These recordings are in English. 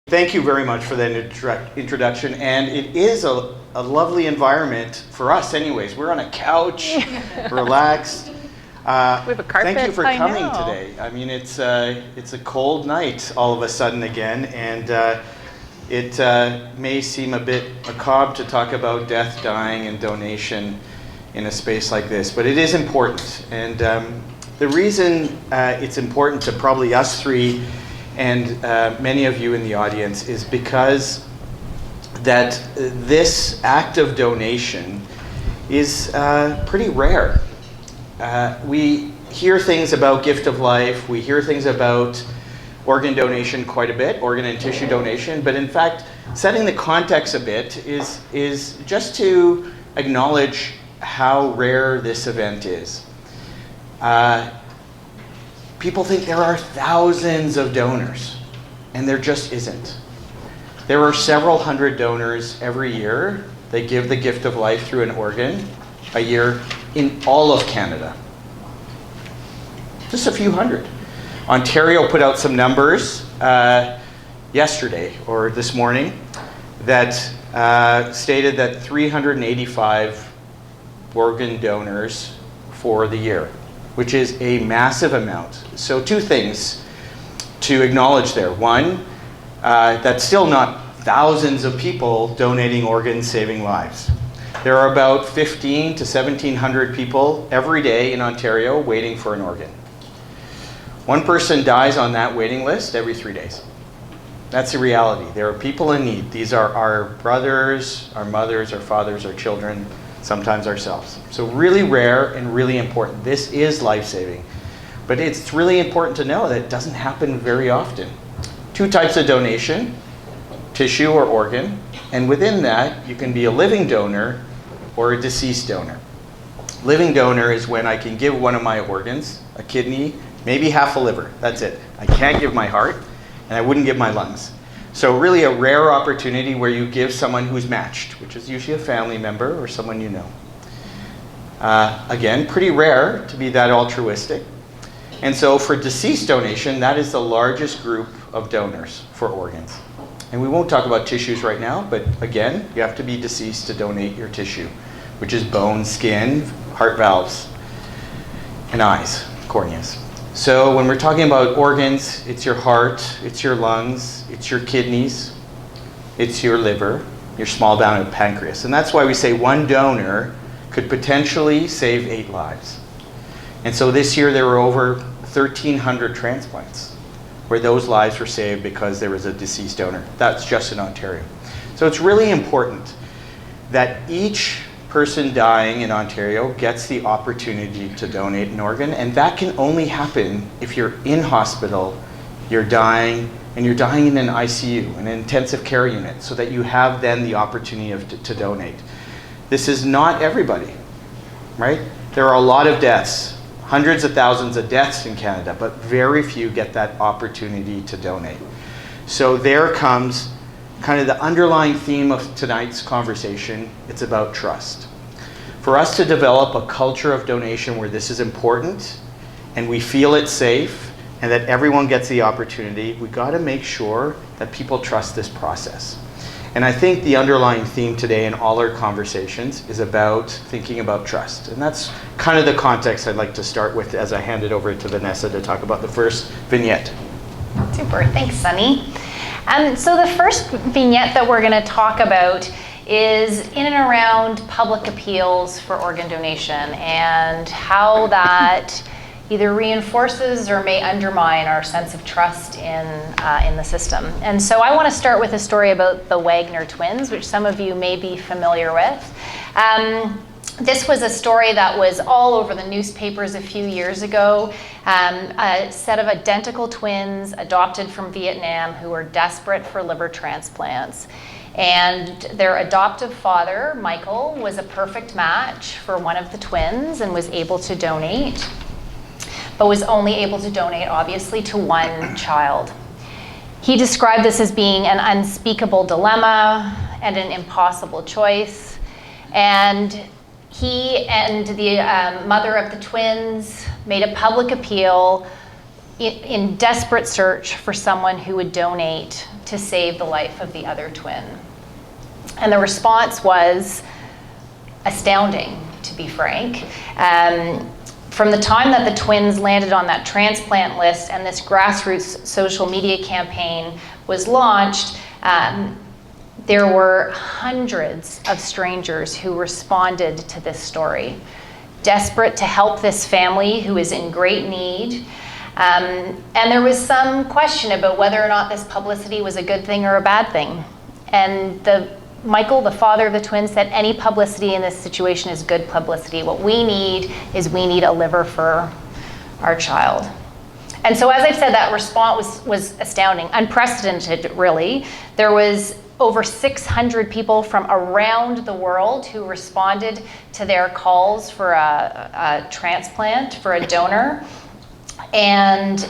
Thank you very much for that introduction, and it is a lovely environment for us anyways. We're on a couch, relaxed. We have a carpet. Thank you for coming today. I mean, it's a cold night all of a sudden again, and it may seem a bit macabre to talk about death, dying, and donation in a space like this, but it is important. And the reason it's important to probably us three and many of you in the audience is because that this act of donation is pretty rare. We hear things about gift of life, we hear things about organ donation quite a bit, organ and tissue donation, but in fact, setting the context a bit is just to acknowledge how rare this event is. People think there are thousands of donors, and there just isn't. There are several hundred donors every year that give the gift of life through an organ a year in all of Canada. Just a few hundred. Ontario put out some numbers yesterday or this morning that stated that 385 organ donors for the year, which is a massive amount. So two things to acknowledge there. One, that's still not thousands of people donating organs, saving lives. There are about 15 to 1,700 people every day in Ontario waiting for an organ. One person dies on that waiting list every 3 days. That's the reality. There are people in need. These are our brothers, our mothers, our fathers, our children, sometimes ourselves. So really rare and really important. This is life-saving. But it's really important to know that it doesn't happen very often. Two types of donation, tissue or organ, and within that, you can be a living donor or a deceased donor. Living donor is when I can give one of my organs, a kidney, maybe half a liver, that's it. I can't give my heart, and I wouldn't give my lungs. So really a rare opportunity where you give someone who's matched, which is usually a family member or someone you know. Again, pretty rare to be that altruistic. And so for deceased donation, that is the largest group of donors for organs. And we won't talk about tissues right now, but again, you have to be deceased to donate your tissue, which is bone, skin, heart valves, and eyes, corneas. So when we're talking about organs, it's your heart, it's your lungs, it's your kidneys, it's your liver, your small bowel and pancreas. And that's why we say one donor could potentially save 8 lives. And so this year there were over 1,300 transplants where those lives were saved because there was a deceased donor. That's just in Ontario. So it's really important that each person dying in Ontario gets the opportunity to donate an organ, and that can only happen if you're in hospital, you're dying, and you're dying in an ICU, an intensive care unit, so that you have then the opportunity to donate. This is not everybody, right? There are a lot of deaths, hundreds of thousands of deaths in Canada, but very few get that opportunity to donate. So there comes kind of the underlying theme of tonight's conversation. It's about trust. For us to develop a culture of donation where this is important and we feel it's safe and that everyone gets the opportunity, we got to make sure that people trust this process. And I think the underlying theme today in all our conversations is about thinking about trust. And that's kind of the context I'd like to start with as I hand it over to Vanessa to talk about the first vignette. Super, thanks, Sonny. So the first vignette that we're going to talk about is in and around public appeals for organ donation and how that either reinforces or may undermine our sense of trust in the system. And so I want to start with a story about the Wagner twins, which some of you may be familiar with. This was a story that was all over the newspapers a few years ago. A set of identical twins adopted from Vietnam who were desperate for liver transplants. And their adoptive father, Michael, was a perfect match for one of the twins and was able to donate, but was only able to donate, obviously, to one child. He described this as being an unspeakable dilemma and an impossible choice. And he and the mother of the twins made a public appeal in desperate search for someone who would donate to save the life of the other twin. And the response was astounding, to be frank. From the time that the twins landed on that transplant list and this grassroots social media campaign was launched, there were hundreds of strangers who responded to this story, desperate to help this family who is in great need. And there was some question about whether or not this publicity was a good thing or a bad thing. And Michael, the father of the twins, said any publicity in this situation is good publicity. What we need is we need a liver for our child. And so as I've said, that response was astounding, unprecedented really. There was over 600 people from around the world who responded to their calls for a transplant, for a donor. And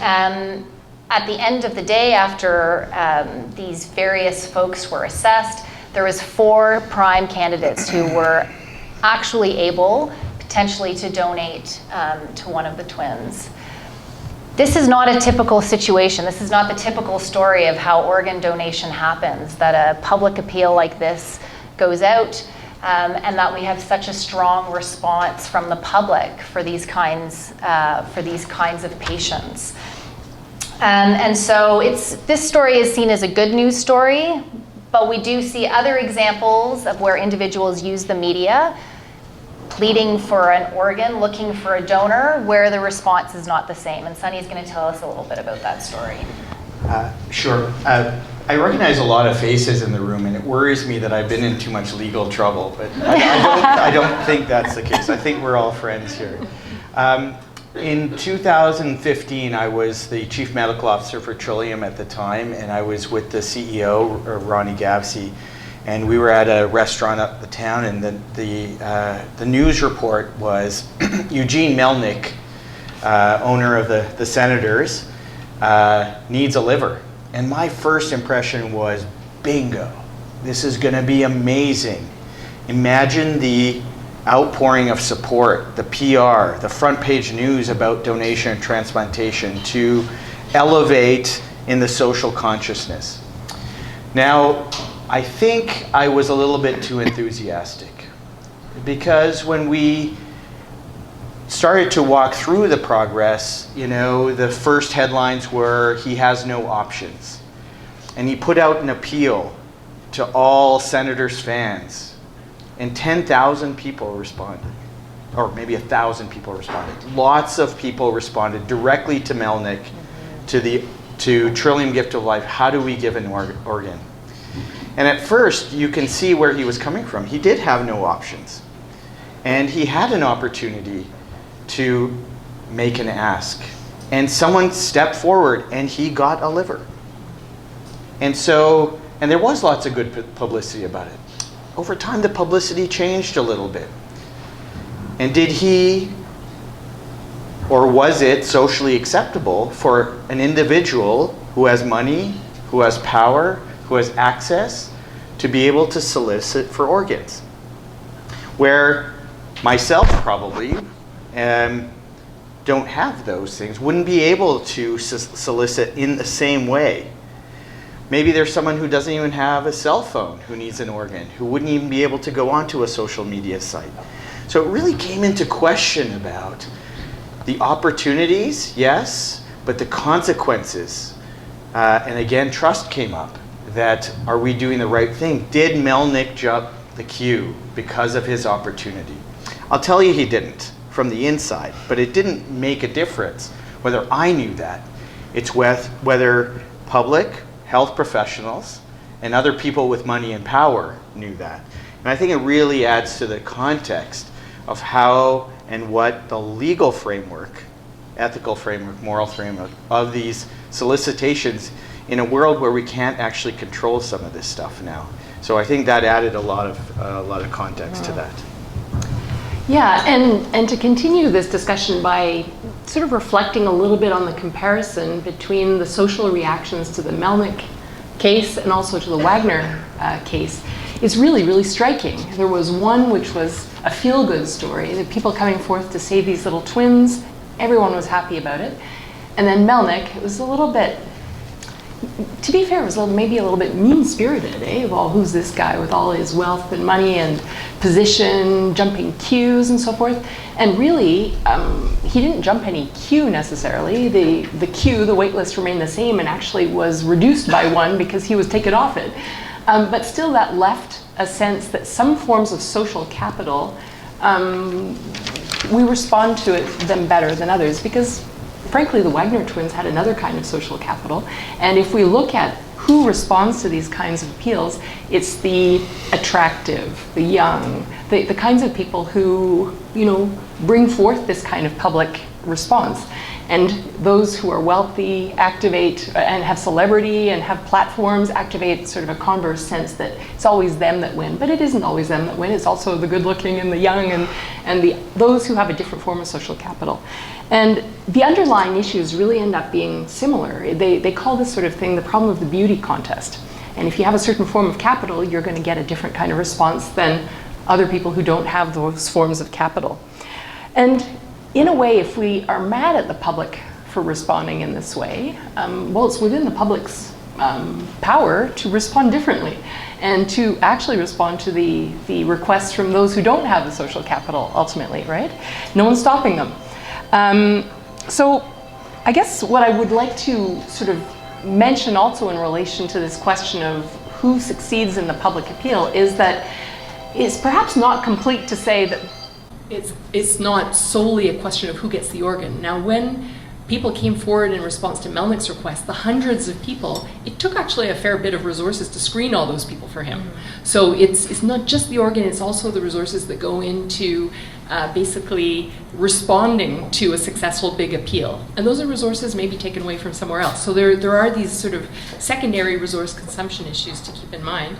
at the end of the day, after these various folks were assessed, there was 4 prime candidates who were actually able, potentially, to donate to one of the twins. This is not a typical situation. This is not the typical story of how organ donation happens, that a public appeal like this goes out, and that we have such a strong response from the public for these kinds of patients. And so this story is seen as a good news story, but we do see other examples of where individuals use the media, pleading for an organ, looking for a donor, where the response is not the same. And Sonny's going to tell us a little bit about that story. Sure. I recognize a lot of faces in the room, and it worries me that I've been in too much legal trouble, but I don't think that's the case. I think we're all friends here. In 2015, I was the chief medical officer for Trillium at the time, and I was with the CEO, Ronnie Gavsey, and we were at a restaurant up the town, and the news report was Eugene Melnick, owner of the Senators, needs a liver. And my first impression was, bingo, this is going to be amazing. Imagine the outpouring of support, the PR, the front page news about donation and transplantation to elevate in the social consciousness. Now, I think I was a little bit too enthusiastic, because when we started to walk through the progress, the first headlines were, he has no options. And he put out an appeal to all Senators fans, and 10,000 people responded, or maybe 1,000 people responded. Lots of people responded directly to Melnick, to Trillium Gift of Life. How do we give an organ? And at first, you can see where he was coming from. He did have no options. And he had an opportunity to make an ask. And someone stepped forward, and he got a liver. And there was lots of good publicity about it. Over time, the publicity changed a little bit. And did he, or was it socially acceptable for an individual who has money, who has power, who has access, to be able to solicit for organs? Where myself probably don't have those things, wouldn't be able to solicit in the same way. Maybe there's someone who doesn't even have a cell phone who needs an organ, who wouldn't even be able to go onto a social media site. So it really came into question about the opportunities, yes, but the consequences. And again, trust came up. That, are we doing the right thing? Did Melnick jump the queue because of his opportunity? I'll tell you he didn't from the inside, but it didn't make a difference whether I knew that. It's whether public health professionals and other people with money and power knew that. And I think it really adds to the context of how and what the legal framework, ethical framework, moral framework of these solicitations in a world where we can't actually control some of this stuff now. So I think that added a lot of context to that. Yeah, and to continue this discussion by sort of reflecting a little bit on the comparison between the social reactions to the Melnick case and also to the Wagner case is really, really striking. There was one which was a feel-good story, the people coming forth to save these little twins, everyone was happy about it. And then Melnick, it was a little bit, to be fair, was maybe a little bit mean-spirited, Well, who's this guy with all his wealth and money and position, jumping queues and so forth? And really, he didn't jump any queue necessarily. The queue, the wait list remained the same and actually was reduced by one because he was taken off it. But still that left a sense that some forms of social capital, we respond to them better than others because frankly, the Wagner twins had another kind of social capital. And if we look at who responds to these kinds of appeals, it's the attractive, the young, the kinds of people who, bring forth this kind of public response. And those who are wealthy activate and have celebrity and have platforms activate sort of a converse sense that it's always them that win. But it isn't always them that win. It's also the good looking and the young and those who have a different form of social capital. And the underlying issues really end up being similar. They call this sort of thing the problem of the beauty contest. And if you have a certain form of capital, you're going to get a different kind of response than other people who don't have those forms of capital. And in a way, if we are mad at the public for responding in this way, well, it's within the public's power to respond differently and to actually respond to the requests from those who don't have the social capital ultimately, right? No one's stopping them. So I guess what I would like to sort of mention also in relation to this question of who succeeds in the public appeal is that it's perhaps not complete to say that it's not solely a question of who gets the organ. Now, when people came forward in response to Melnick's request, the hundreds of people, it took actually a fair bit of resources to screen all those people for him. So it's not just the organ, it's also the resources that go into basically responding to a successful big appeal. And those are resources maybe taken away from somewhere else. So there are these sort of secondary resource consumption issues to keep in mind.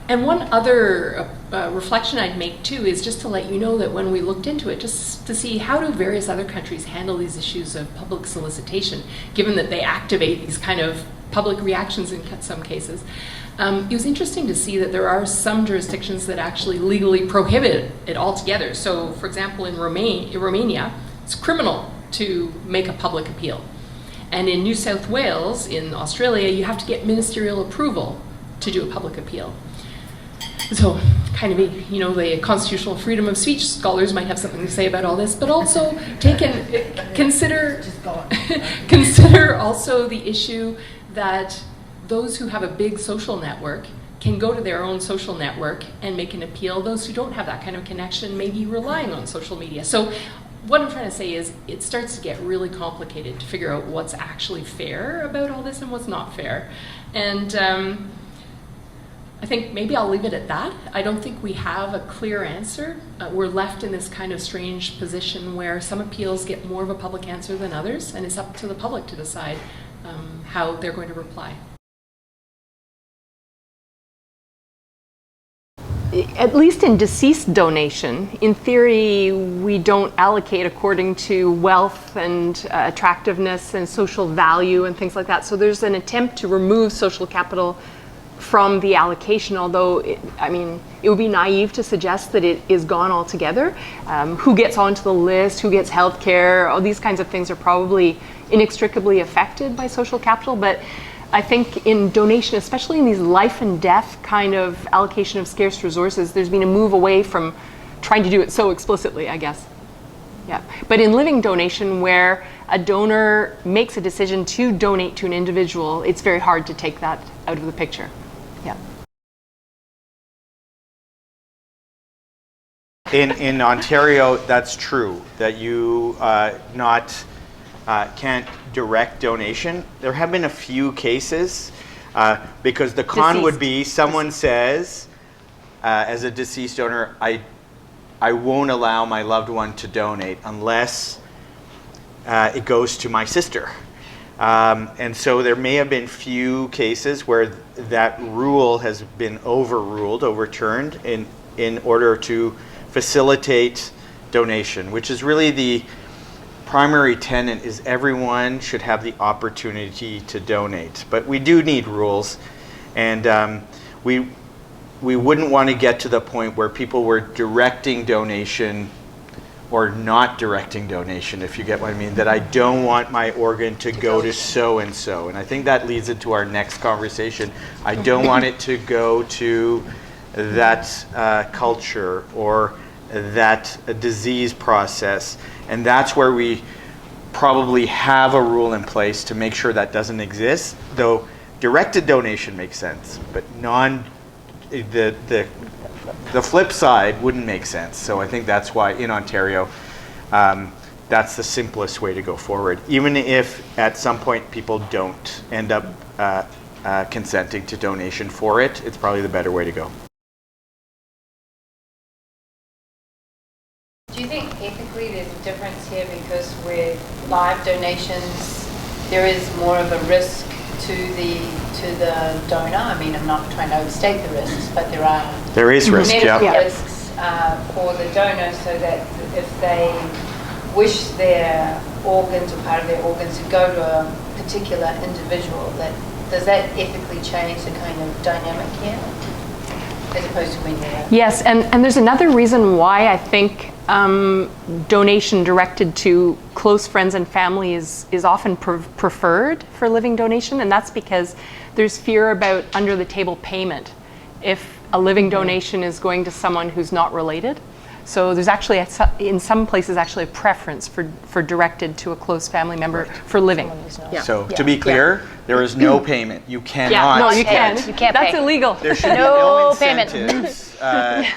And one other reflection I'd make too is just to let you know that when we looked into it, just to see how do various other countries handle these issues of public solicitation, given that they activate these kind of public reactions in some cases. It was interesting to see that there are some jurisdictions that actually legally prohibit it altogether. So, for example, in Romania, it's criminal to make a public appeal. And in New South Wales, in Australia, you have to get ministerial approval to do a public appeal. So kind of, the constitutional freedom of speech scholars might have something to say about all this, but also consider also the issue that those who have a big social network can go to their own social network and make an appeal. Those who don't have that kind of connection may be relying on social media. So what I'm trying to say is it starts to get really complicated to figure out what's actually fair about all this and what's not fair. And I think maybe I'll leave it at that. I don't think we have a clear answer. We're left in this kind of strange position where some appeals get more of a public answer than others, and it's up to the public to decide how they're going to reply. At least in deceased donation, in theory, we don't allocate according to wealth and attractiveness and social value and things like that. So there's an attempt to remove social capital from the allocation, although it would be naive to suggest that it is gone altogether. Who gets onto the list, who gets health care, all these kinds of things are probably inextricably affected by social capital, but I think in donation, especially in these life and death kind of allocation of scarce resources, there's been a move away from trying to do it so explicitly, I guess. Yeah. But in living donation, where a donor makes a decision to donate to an individual, it's very hard to take that out of the picture. Yeah. In Ontario, that's true, that you can't direct donation. There have been a few cases because the con would be someone says, as a deceased donor, I won't allow my loved one to donate unless it goes to my sister. And so there may have been few cases where that rule has been overturned in order to facilitate donation, which is really the primary tenet, is everyone should have the opportunity to donate. But we do need rules, and we wouldn't want to get to the point where people were directing donation or not directing donation, if you get what I mean, that I don't want my organ to go to so-and-so. And I think that leads into our next conversation. I don't want it to go to that culture or that disease process. And that's where we probably have a rule in place to make sure that doesn't exist, though directed donation makes sense, but the flip side wouldn't make sense. So I think that's why in Ontario, that's the simplest way to go forward. Even if at some point people don't end up consenting to donation for it, it's probably the better way to go. Do you think ethically there's a difference here because with live donations there is more of a risk to the donor? I mean, I'm not trying to overstate the risks, but there is risk, medical yeah. risks for the donor, so that if they wish their organs or part of their organs to go to a particular individual, does that ethically change the kind of dynamic here, as opposed to when you're Yes, and there's another reason why I think donation directed to close friends and family is often preferred for living donation, and that's because there's fear about under-the-table payment if a living donation is going to someone who's not related. So there's actually, in some places, actually a preference for directed to a close family member for living. Yeah. So to be clear, there is no payment. You cannot. Yeah, no, you get- can't. You can't That's pay. illegal. There should be no incentives,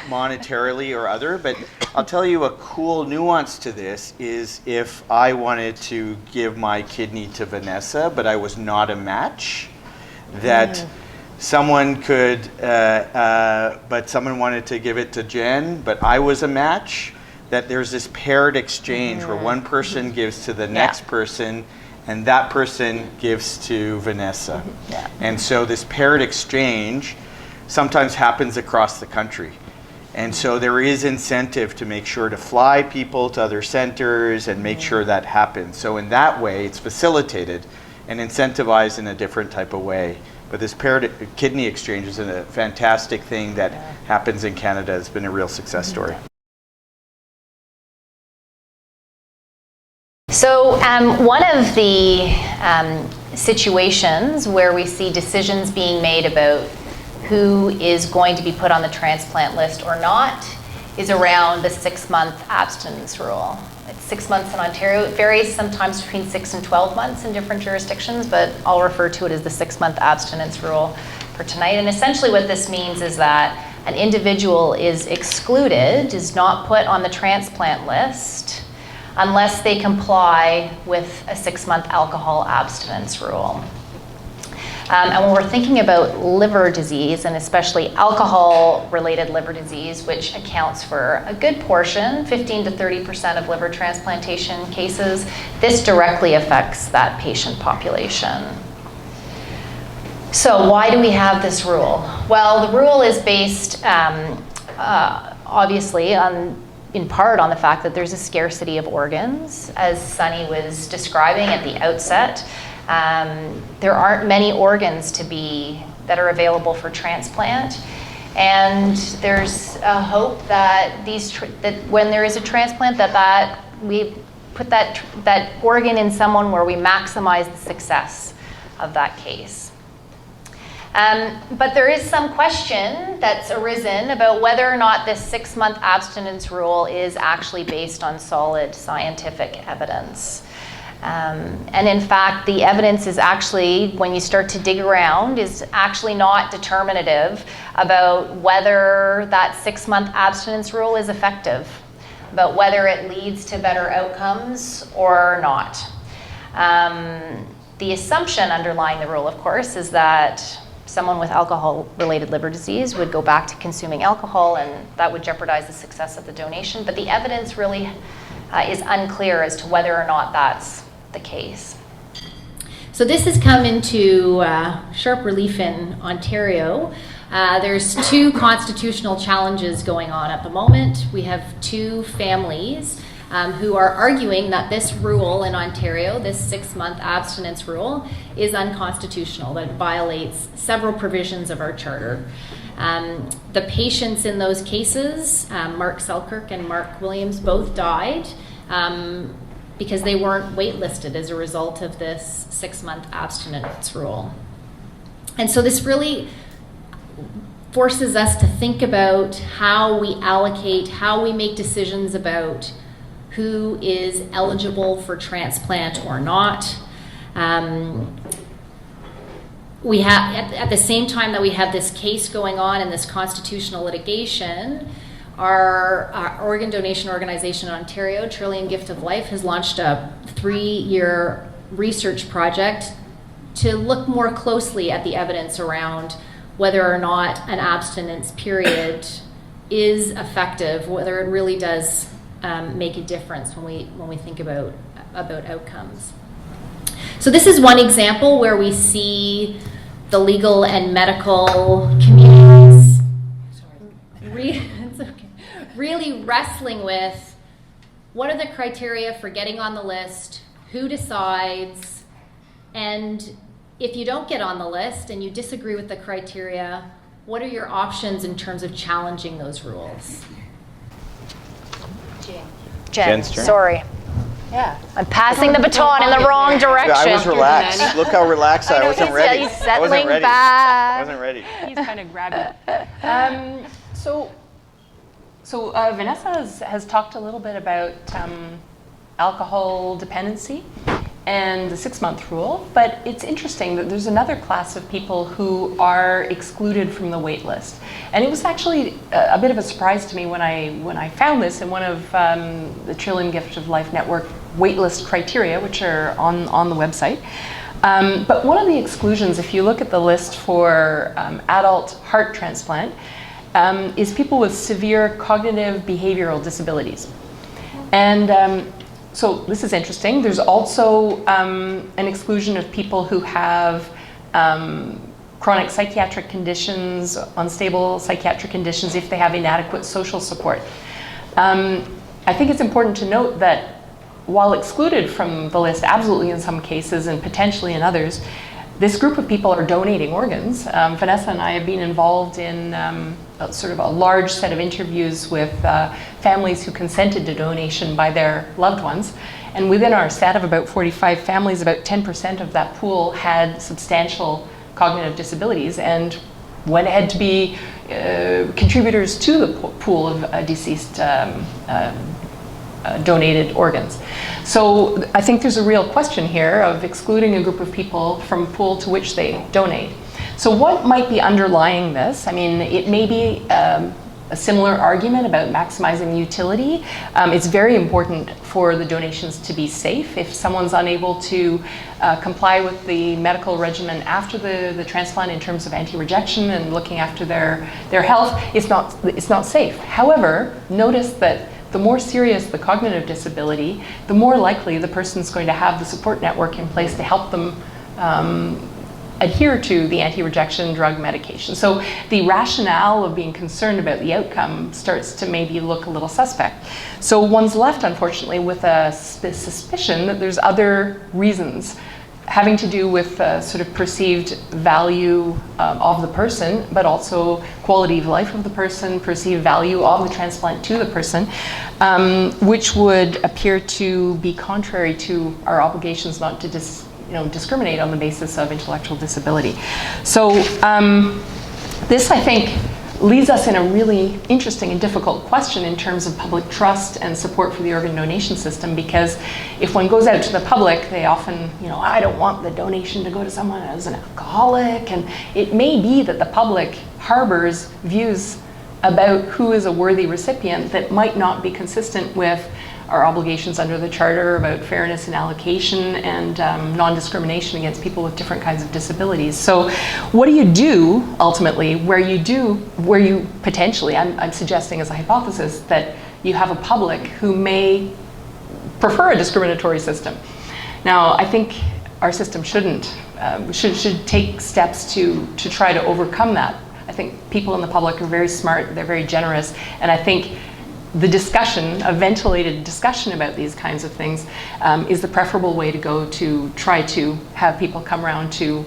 monetarily or other, but I'll tell you a cool nuance to this is if I wanted to give my kidney to Vanessa, but I was not a match, that someone could, but someone wanted to give it to Jen, but I was a match, that there's this paired exchange where one person gives to the next person, and that person gives to Vanessa. Yeah. And so this paired exchange sometimes happens across the country. And so there is incentive to make sure to fly people to other centers and make sure that happens. So in that way, it's facilitated and incentivized in a different type of way. But this paired kidney exchange is a fantastic thing that happens in Canada. It's been a real success story. So one of the situations where we see decisions being made about who is going to be put on the transplant list or not is around the 6-month abstinence rule. It's 6 months in Ontario. It varies sometimes between 6 and 12 months in different jurisdictions, but I'll refer to it as the 6-month abstinence rule for tonight. And essentially what this means is that an individual is excluded, is not put on the transplant list, unless they comply with a 6-month alcohol abstinence rule. And when we're thinking about liver disease, and especially alcohol-related liver disease, which accounts for a good portion, 15 to 30% of liver transplantation cases, this directly affects that patient population. So why do we have this rule? Well, the rule is based, obviously, in part on the fact that there's a scarcity of organs, as Sonny was describing at the outset. There aren't many organs that are available for transplant, and there's a hope that that when there is a transplant, that we put that organ in someone where we maximize the success of that case. But there is some question that's arisen about whether or not this 6-month abstinence rule is actually based on solid scientific evidence. And in fact, the evidence is actually, when you start to dig around, is actually not determinative about whether that 6-month abstinence rule is effective, about whether it leads to better outcomes or not. The assumption underlying the rule, of course, is that someone with alcohol-related liver disease would go back to consuming alcohol, and that would jeopardize the success of the donation. But the evidence really is unclear as to whether or not that's the case. So this has come into sharp relief in Ontario. There's 2 constitutional challenges going on at the moment. We have 2 families who are arguing that this rule in Ontario, this 6-month abstinence rule, is unconstitutional, that it violates several provisions of our charter. The patients in those cases, Mark Selkirk and Mark Williams, both died because they weren't waitlisted as a result of this 6-month abstinence rule. And so this really forces us to think about how we allocate, how we make decisions about who is eligible for transplant or not. We have, at the same time that we have this case going on in this constitutional litigation, our organ donation organization in Ontario, Trillium Gift of Life, has launched a 3-year research project to look more closely at the evidence around whether or not an abstinence period is effective, whether it really does make a difference when we think about outcomes. So this is one example where we see the legal and medical communities really wrestling with what are the criteria for getting on the list, who decides, and if you don't get on the list and you disagree with the criteria, what are your options in terms of challenging those rules? Jen, Jen's turn. sorry. Yeah. I'm passing the baton in the wrong direction. I was relaxed. Look how relaxed I wasn't ready. He's I wasn't settling ready. back. I wasn't ready. He's kind of grabby. So Vanessa has talked a little bit about alcohol dependency and the 6-month rule, but it's interesting that there's another class of people who are excluded from the wait list. And it was actually a bit of a surprise to me when I found this in one of the Trillium Gift of Life Network waitlist criteria, which are on the website. But one of the exclusions, if you look at the list for adult heart transplant, is people with severe cognitive behavioral disabilities. And so this is interesting. There's also an exclusion of people who have chronic psychiatric conditions, unstable psychiatric conditions, if they have inadequate social support. I think it's important to note that while excluded from the list, absolutely in some cases and potentially in others, this group of people are donating organs. Vanessa and I have been involved in sort of a large set of interviews with families who consented to donation by their loved ones. And within our set of about 45 families, about 10% of that pool had substantial cognitive disabilities and went ahead to be contributors to the pool of deceased donated organs. So I think there's a real question here of excluding a group of people from a pool to which they donate. So what might be underlying this? I mean, it may be a similar argument about maximizing the utility. It's very important for the donations to be safe. If someone's unable to comply with the medical regimen after the transplant in terms of anti-rejection and looking after their health, it's not safe. However, notice that the more serious the cognitive disability, the more likely the person's going to have the support network in place to help them adhere to the anti-rejection drug medication. So the rationale of being concerned about the outcome starts to maybe look a little suspect. So one's left, unfortunately, with a suspicion that there's other reasons having to do with sort of perceived value of the person, but also quality of life of the person, perceived value of the transplant to the person, which would appear to be contrary to our obligations not to discriminate on the basis of intellectual disability. So this, I think, leads us in a really interesting and difficult question in terms of public trust and support for the organ donation system, because if one goes out to the public, they often, I don't want the donation to go to someone as an alcoholic, and it may be that the public harbors views about who is a worthy recipient that might not be consistent with our obligations under the Charter about fairness and allocation and non-discrimination against people with different kinds of disabilities. So what do you do ultimately where you potentially, I'm suggesting as a hypothesis, that you have a public who may prefer a discriminatory system? Now, I think our system should take steps to try to overcome that. I think people in the public are very smart, they're very generous, and I think the discussion, a ventilated discussion about these kinds of things, is the preferable way to go to try to have people come around to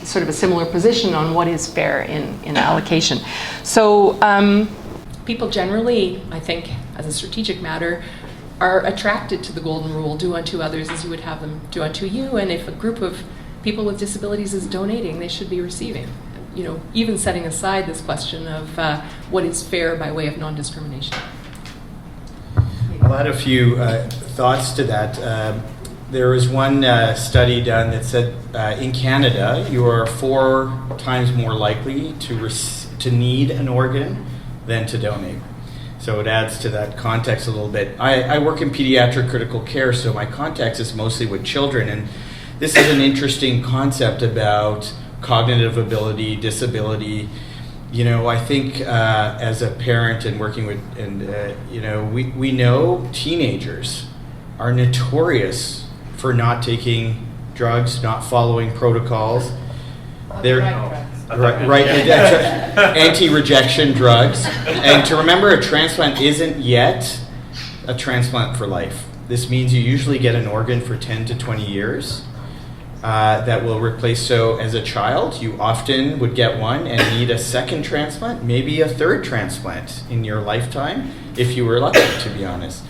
sort of a similar position on what is fair in allocation. So people generally, I think, as a strategic matter, are attracted to the golden rule, do unto others as you would have them do unto you, and if a group of people with disabilities is donating, they should be receiving. You know, even setting aside this question of what is fair by way of non-discrimination. I'll add a few thoughts to that. There was one study done that said in Canada, you are 4 times more likely to need an organ than to donate. So it adds to that context a little bit. I work in pediatric critical care, so my context is mostly with children, and this is an interesting concept about cognitive ability, disability. You know, I think as a parent and working with, you know, we know teenagers are notorious for not taking drugs, not following protocols. They're right, anti-rejection drugs. And to remember, a transplant isn't yet a transplant for life. This means you usually get an organ for 10 to 20 years. That will replace. So as a child, you often would get one and need a second transplant, maybe a third transplant in your lifetime, if you were lucky, to be honest.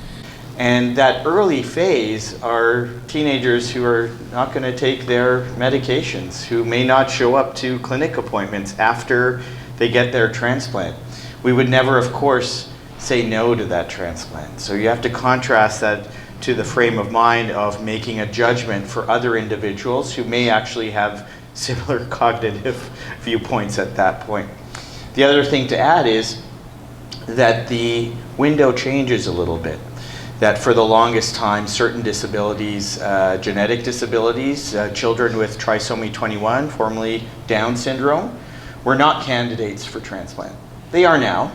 And that early phase are teenagers who are not going to take their medications, who may not show up to clinic appointments after they get their transplant. We would never, of course, say no to that transplant. So you have to contrast that to the frame of mind of making a judgment for other individuals who may actually have similar cognitive viewpoints at that point. The other thing to add is that the window changes a little bit. That for the longest time, certain disabilities, genetic disabilities, children with trisomy 21, formerly Down syndrome, were not candidates for transplant. They are now,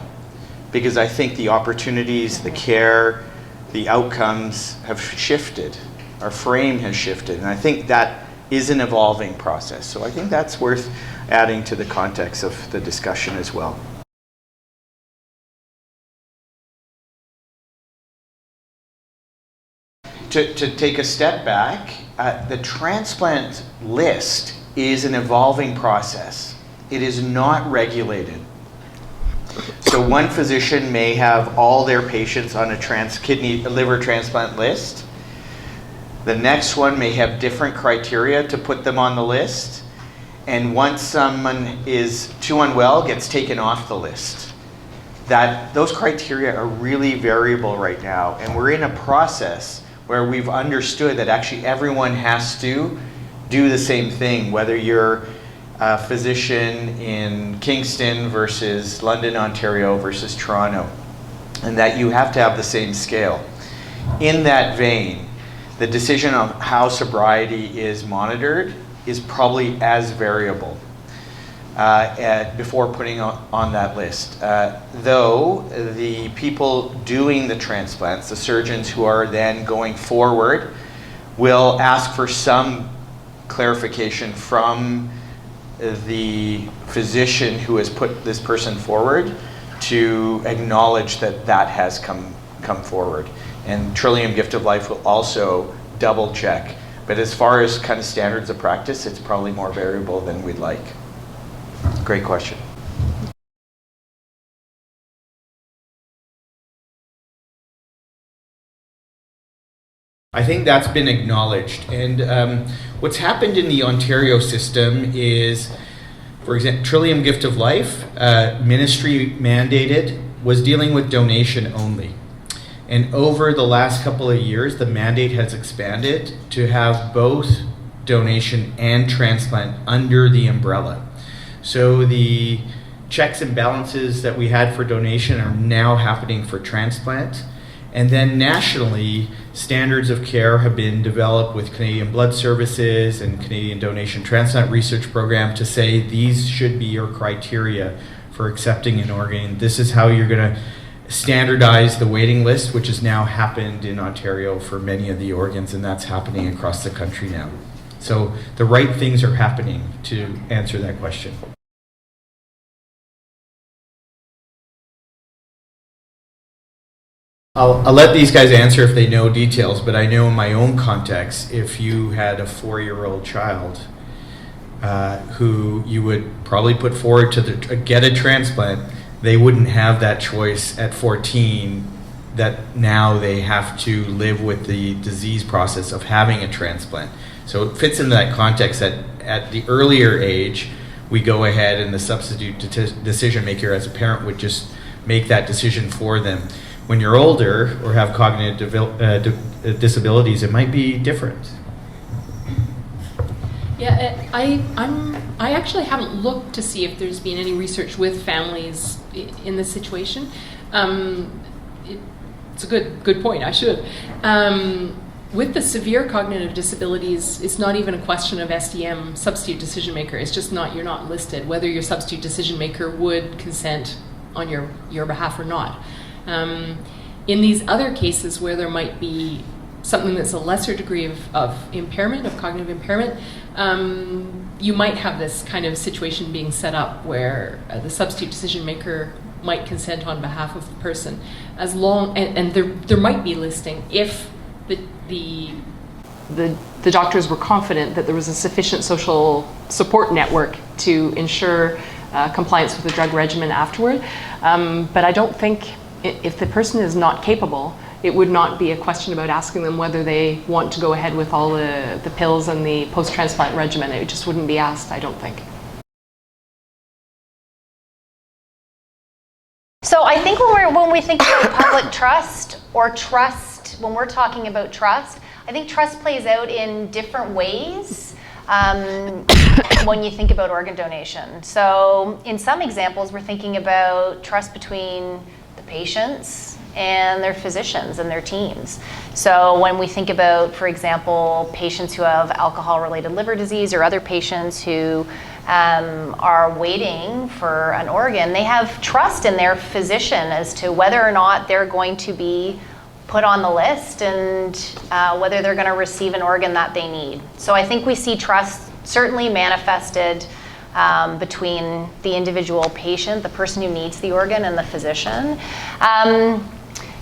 because I think the opportunities, the care, the outcomes have shifted. Our frame has shifted, and I think that is an evolving process. So I think that's worth adding to the context of the discussion as well. To take a step back, the transplant list is an evolving process. It is not regulated. So one physician may have all their patients on a liver transplant list. The next one may have different criteria to put them on the list. And once someone is too unwell, gets taken off the list. Those criteria are really variable right now. And we're in a process where we've understood that actually everyone has to do the same thing, whether you're a physician in Kingston versus London, Ontario versus Toronto, and that you have to have the same scale. In that vein, the decision on how sobriety is monitored is probably as variable before putting on that list. Though the people doing the transplants, the surgeons who are then going forward, will ask for some clarification from the physician who has put this person forward to acknowledge that that has come forward. And Trillium Gift of Life will also double check. But as far as kind of standards of practice, it's probably more variable than we'd like. Great question. I think that's been acknowledged. And what's happened in the Ontario system is, for example, Trillium Gift of Life, ministry mandated, was dealing with donation only. And over the last couple of years, the mandate has expanded to have both donation and transplant under the umbrella. So the checks and balances that we had for donation are now happening for transplant. And then nationally, standards of care have been developed with Canadian Blood Services and Canadian Donation Transplant Research Program to say these should be your criteria for accepting an organ. This is how you're going to standardize the waiting list, which has now happened in Ontario for many of the organs, and that's happening across the country now. So the right things are happening to answer that question. I'll let these guys answer if they know details, but I know in my own context, if you had a 4-year-old child who you would probably put forward to get a transplant, they wouldn't have that choice at 14, that now they have to live with the disease process of having a transplant. So it fits into that context that at the earlier age, we go ahead and the substitute decision maker as a parent would just make that decision for them. When you're older or have cognitive disabilities, it might be different. Yeah, I actually haven't looked to see if there's been any research with families in this situation. It's a good point. I should. With the severe cognitive disabilities, it's not even a question of SDM, substitute decision maker. It's just you're not listed whether your substitute decision maker would consent on your behalf or not. In these other cases where there might be something that's a lesser degree of impairment, of cognitive impairment, you might have this kind of situation being set up where the substitute decision maker might consent on behalf of the person, as long and there might be listing if the doctors were confident that there was a sufficient social support network to ensure compliance with the drug regimen afterward. But I don't think if the person is not capable, it would not be a question about asking them whether they want to go ahead with all the pills and the post-transplant regimen. It just wouldn't be asked, I don't think. So I think when we think about public trust or trust, when we're talking about trust, I think trust plays out in different ways when you think about organ donation. So in some examples, we're thinking about trust between the patients and their physicians and their teams. So when we think about, for example, patients who have alcohol-related liver disease or other patients who are waiting for an organ, they have trust in their physician as to whether or not they're going to be put on the list and whether they're going to receive an organ that they need. So I think we see trust certainly manifested between the individual patient, the person who needs the organ, and the physician.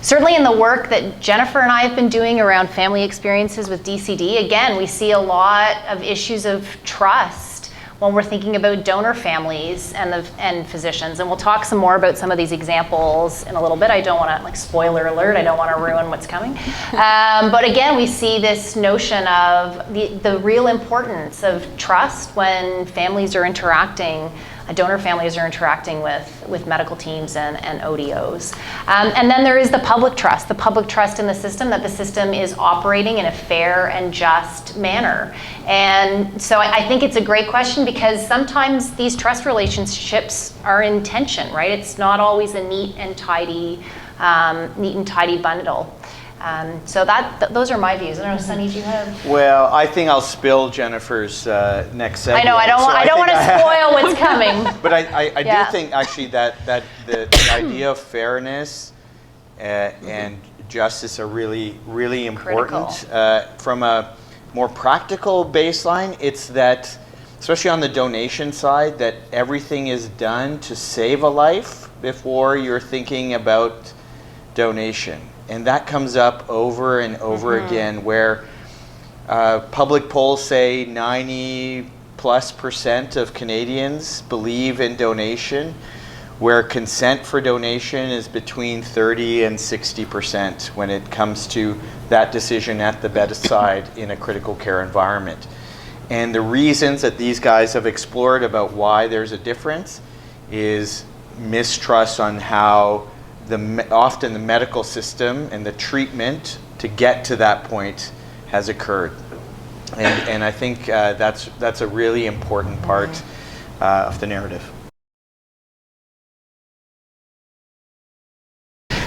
Certainly in the work that Jennifer and I have been doing around family experiences with DCD, again, we see a lot of issues of trust when we're thinking about donor families and physicians. And we'll talk some more about some of these examples in a little bit. I don't want to, like, spoiler alert, I don't want to ruin what's coming. But again, we see this notion of the real importance of trust when families are interacting, donor families are interacting with medical teams and ODOs. And then there is the public trust in the system, that the system is operating in a fair and just manner. And so I think it's a great question, because sometimes these trust relationships are in tension, right? It's not always a neat and tidy bundle. So those are my views. I don't know, Sonny, do you have? Well, I think I'll spill Jennifer's next segue. I know, I don't want to spoil what's coming. But I Yeah. do think actually that the idea of fairness and justice are really, really important. From a more practical baseline, it's that, especially on the donation side, that everything is done to save a life before you're thinking about donation. And that comes up over and over again, where public polls say 90+% of Canadians believe in donation, where consent for donation is between 30 and 60% when it comes to that decision at the bedside in a critical care environment. And the reasons that these guys have explored about why there's a difference is mistrust on how often the medical system and the treatment to get to that point has occurred. And I think that's a really important part of the narrative.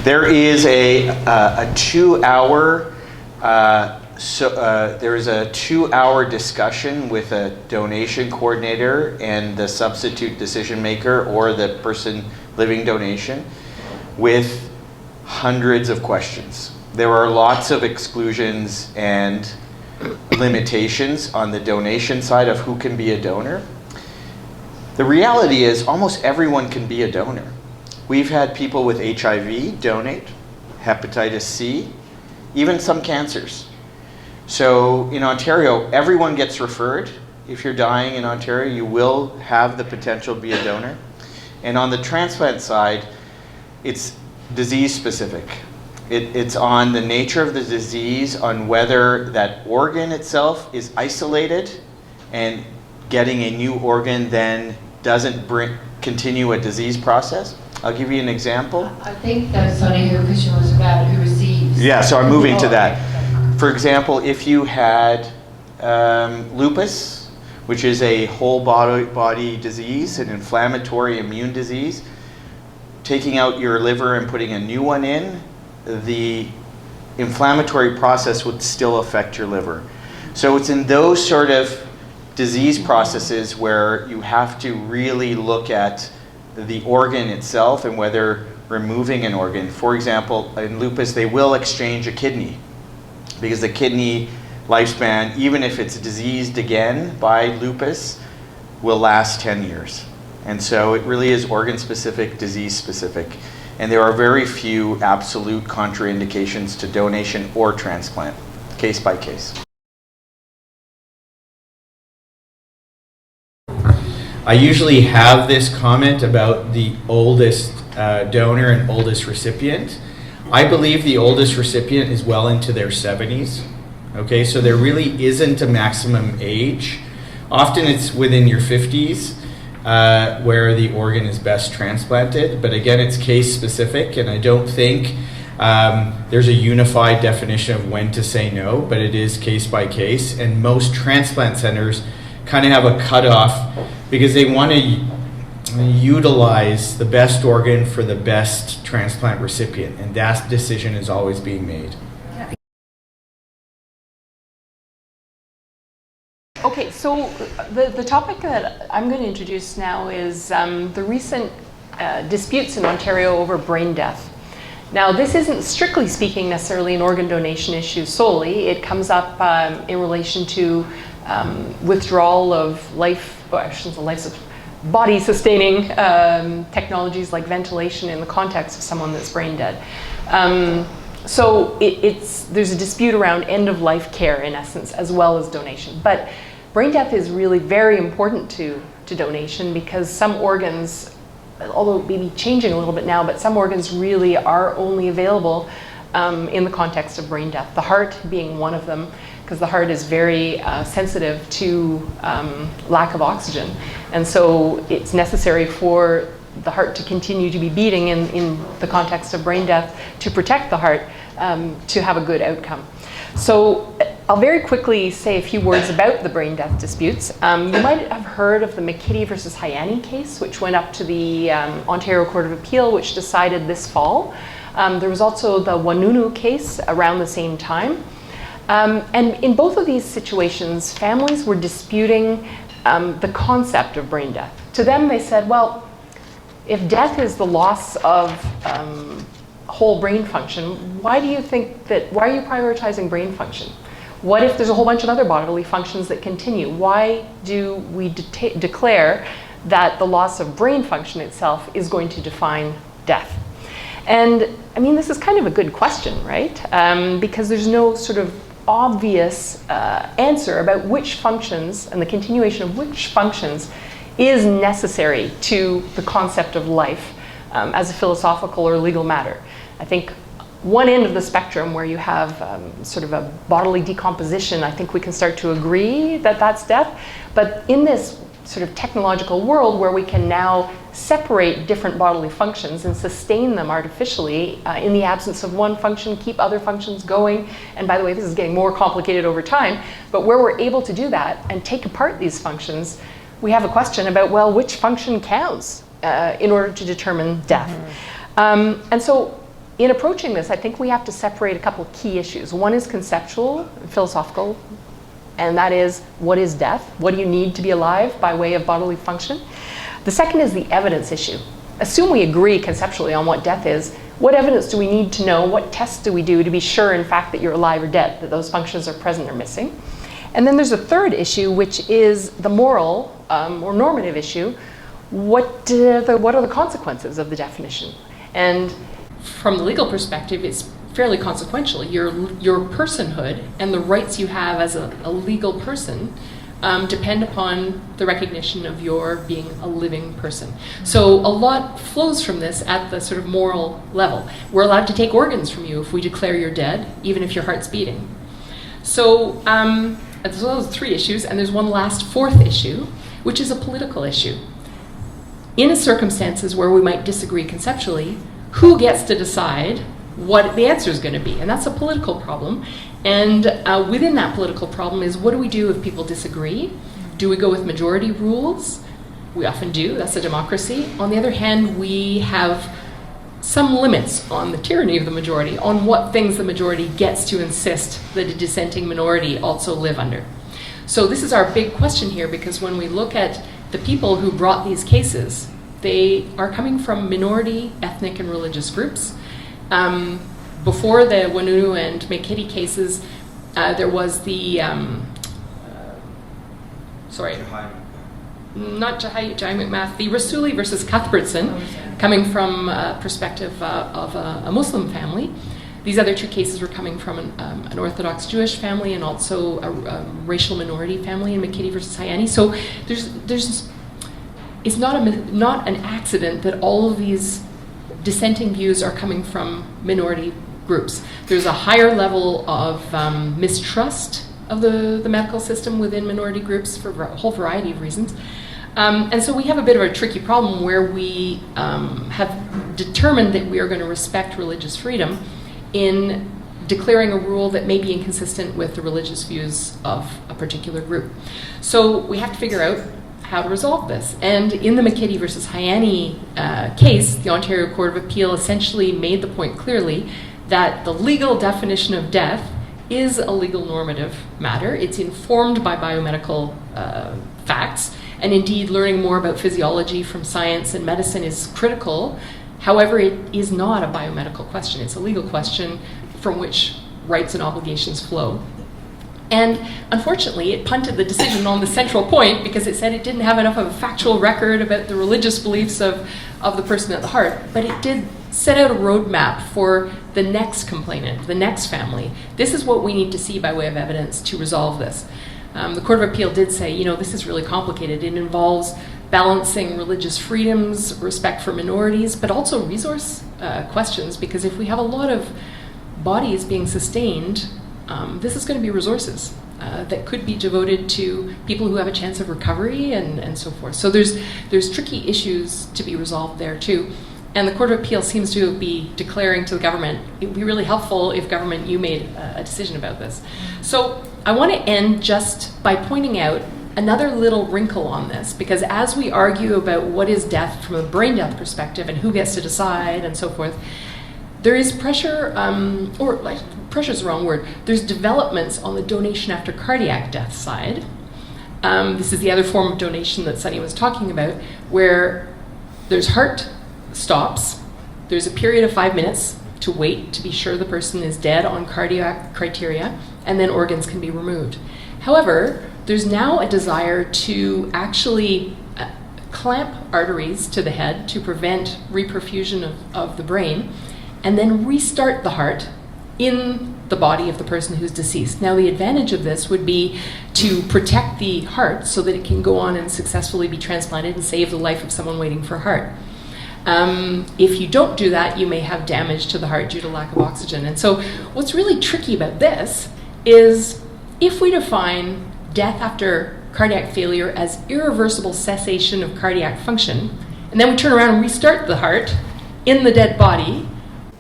There is a 2-hour there is a 2-hour discussion with a donation coordinator and the substitute decision maker or the person living donation, with hundreds of questions. There are lots of exclusions and limitations on the donation side of who can be a donor. The reality is almost everyone can be a donor. We've had people with HIV donate. hepatitis C, even some cancers. So in Ontario, everyone gets referred. If you're dying in Ontario, you will have the potential to be a donor. And on the transplant side, it's disease specific. It's on the nature of the disease, on whether that organ itself is isolated and getting a new organ then doesn't continue a disease process. I'll give you an example. I think that, Sonny, your question was about who receives. Yeah, so I'm moving to that. For example, if you had lupus, which is a whole body disease, an inflammatory immune disease, taking out your liver and putting a new one in, the inflammatory process would still affect your liver. So it's in those sort of disease processes where you have to really look at the organ itself and whether removing an organ. For example, in lupus, they will exchange a kidney because the kidney lifespan, even if it's diseased again by lupus, will last 10 years. And so it really is organ specific, disease specific. And there are very few absolute contraindications to donation or transplant, case by case. I usually have this comment about the oldest donor and oldest recipient. I believe the oldest recipient is well into their 70s. Okay, so there really isn't a maximum age. Often it's within your 50s where the organ is best transplanted, but again, it's case specific, and I don't think there's a unified definition of when to say no, but it is case by case, and most transplant centers kind of have a cutoff because they want to utilize the best organ for the best transplant recipient, and that decision is always being made. Okay, so the topic that I'm going to introduce now is the recent disputes in Ontario over brain death. Now, this isn't strictly speaking necessarily an organ donation issue solely. It comes up in relation to withdrawal of body-sustaining technologies like ventilation in the context of someone that's brain dead. So there's a dispute around end-of-life care, in essence, as well as donation. But brain death is really very important to donation because some organs, although it may be changing a little bit now, but some organs really are only available in the context of brain death. The heart being one of them, because the heart is very sensitive to lack of oxygen. And so it's necessary for the heart to continue to be beating in the context of brain death to protect the heart to have a good outcome. So I'll very quickly say a few words about the brain death disputes. You might have heard of the McKitty versus Hyani case, which went up to the Ontario Court of Appeal, which decided this fall. There was also the Wanunu case around the same time. And in both of these situations, families were disputing the concept of brain death. To them, they said, well, if death is the loss of whole brain function, why are you prioritizing brain function? What if there's a whole bunch of other bodily functions that continue? Why do we declare that the loss of brain function itself is going to define death? And I mean, this is kind of a good question, right? Because there's no sort of obvious answer about which functions and the continuation of which functions is necessary to the concept of life as a philosophical or legal matter. I think one end of the spectrum where you have sort of a bodily decomposition, I think we can start to agree that that's death. But in this sort of technological world where we can now separate different bodily functions and sustain them artificially in the absence of one function, keep other functions going. And by the way, this is getting more complicated over time, but where we're able to do that and take apart these functions, we have a question about, well, which function counts in order to determine death? And so in approaching this, I think we have to separate a couple of key issues. One is conceptual, philosophical, and that is, what is death? What do you need to be alive by way of bodily function? The second is the evidence issue. Assume we agree conceptually on what death is. What evidence do we need to know? What tests do we do to be sure, in fact, that you're alive or dead, that those functions are present or missing? And then there's a third issue, which is the moral or normative issue. What are the consequences of the definition? And from the legal perspective, it's fairly consequential. Your personhood and the rights you have as a legal person depend upon the recognition of your being a living person. So a lot flows from this at the sort of moral level. We're allowed to take organs from you if we declare you're dead, even if your heart's beating. So those are 3 issues, and there's one last 4th issue, which is a political issue. In circumstances where we might disagree conceptually, who gets to decide what the answer is going to be? And that's a political problem. And within that political problem is, what do we do if people disagree? Do we go with majority rules? We often do. That's a democracy. On the other hand, we have some limits on the tyranny of the majority, on what things the majority gets to insist that a dissenting minority also live under. So this is our big question here, because when we look at the people who brought these cases, they are coming from minority ethnic and religious groups. Before the Wanunu and McKitty cases, there was the, not Jai McMath, the Rasuli versus Cuthbertson, coming from a perspective of a Muslim family. These other 2 cases were coming from an Orthodox Jewish family and also a racial minority family in McKitty versus Hayani. So it's not an accident that all of these dissenting views are coming from minority groups. There's a higher level of mistrust of the medical system within minority groups for a whole variety of reasons. And so we have a bit of a tricky problem where we have determined that we are going to respect religious freedom in declaring a rule that may be inconsistent with the religious views of a particular group. So we have to figure out how to resolve this. And in the McKitty versus Hayani case, the Ontario Court of Appeal essentially made the point clearly that the legal definition of death is a legal normative matter. It's informed by biomedical facts, and indeed learning more about physiology from science and medicine is critical. However, it is not a biomedical question. It's a legal question from which rights and obligations flow. And unfortunately, it punted the decision on the central point because it said it didn't have enough of a factual record about the religious beliefs of the person at the heart. But it did set out a roadmap for the next complainant, the next family. This is what we need to see by way of evidence to resolve this. The Court of Appeal did say, this is really complicated. It involves balancing religious freedoms, respect for minorities, but also resource questions, because if we have a lot of bodies being sustained, this is going to be resources that could be devoted to people who have a chance of recovery and so forth. So there's tricky issues to be resolved there too. And the Court of Appeal seems to be declaring to the government, it would be really helpful if government, you made a decision about this. So I want to end just by pointing out another little wrinkle on this, because as we argue about what is death from a brain death perspective and who gets to decide and so forth, there is pressure, pressure is the wrong word, there's developments on the donation after cardiac death side. This is the other form of donation that Sonny was talking about, where there's heart stops, there's a period of 5 minutes to wait to be sure the person is dead on cardiac criteria, and then organs can be removed. However, there's now a desire to actually clamp arteries to the head to prevent reperfusion of the brain, and then restart the heart in the body of the person who's deceased. Now, the advantage of this would be to protect the heart so that it can go on and successfully be transplanted and save the life of someone waiting for a heart. If you don't do that, you may have damage to the heart due to lack of oxygen. And so what's really tricky about this is if we define death after cardiac failure as irreversible cessation of cardiac function, and then we turn around and restart the heart in the dead body,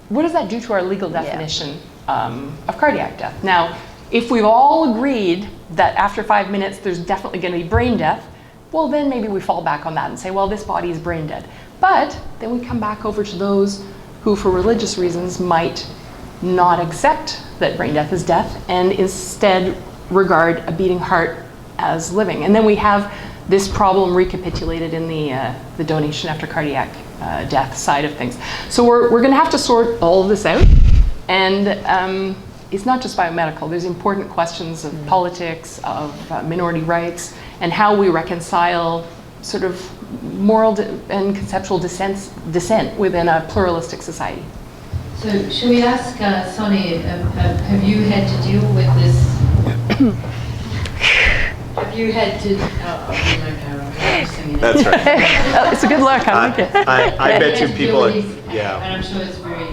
what does that do to our legal definition of cardiac death? Now, if we've all agreed that after 5 minutes there's definitely going to be brain death, well, then maybe we fall back on that and say, well, this body is brain dead. But then we come back over to those who, for religious reasons, might not accept that brain death is death and instead regard a beating heart as living. And then we have this problem recapitulated in the donation after cardiac death side of things. So we're going to have to sort all of this out. And it's not just biomedical. There's important questions of politics, of minority rights, and how we reconcile sort of moral and conceptual dissent within a pluralistic society. So should we ask Sonny, have you had to deal with this? Have you had to, I'm singing it. That's right. Oh, it's a good look. I like it. I bet you people, And yeah, I'm sure it's very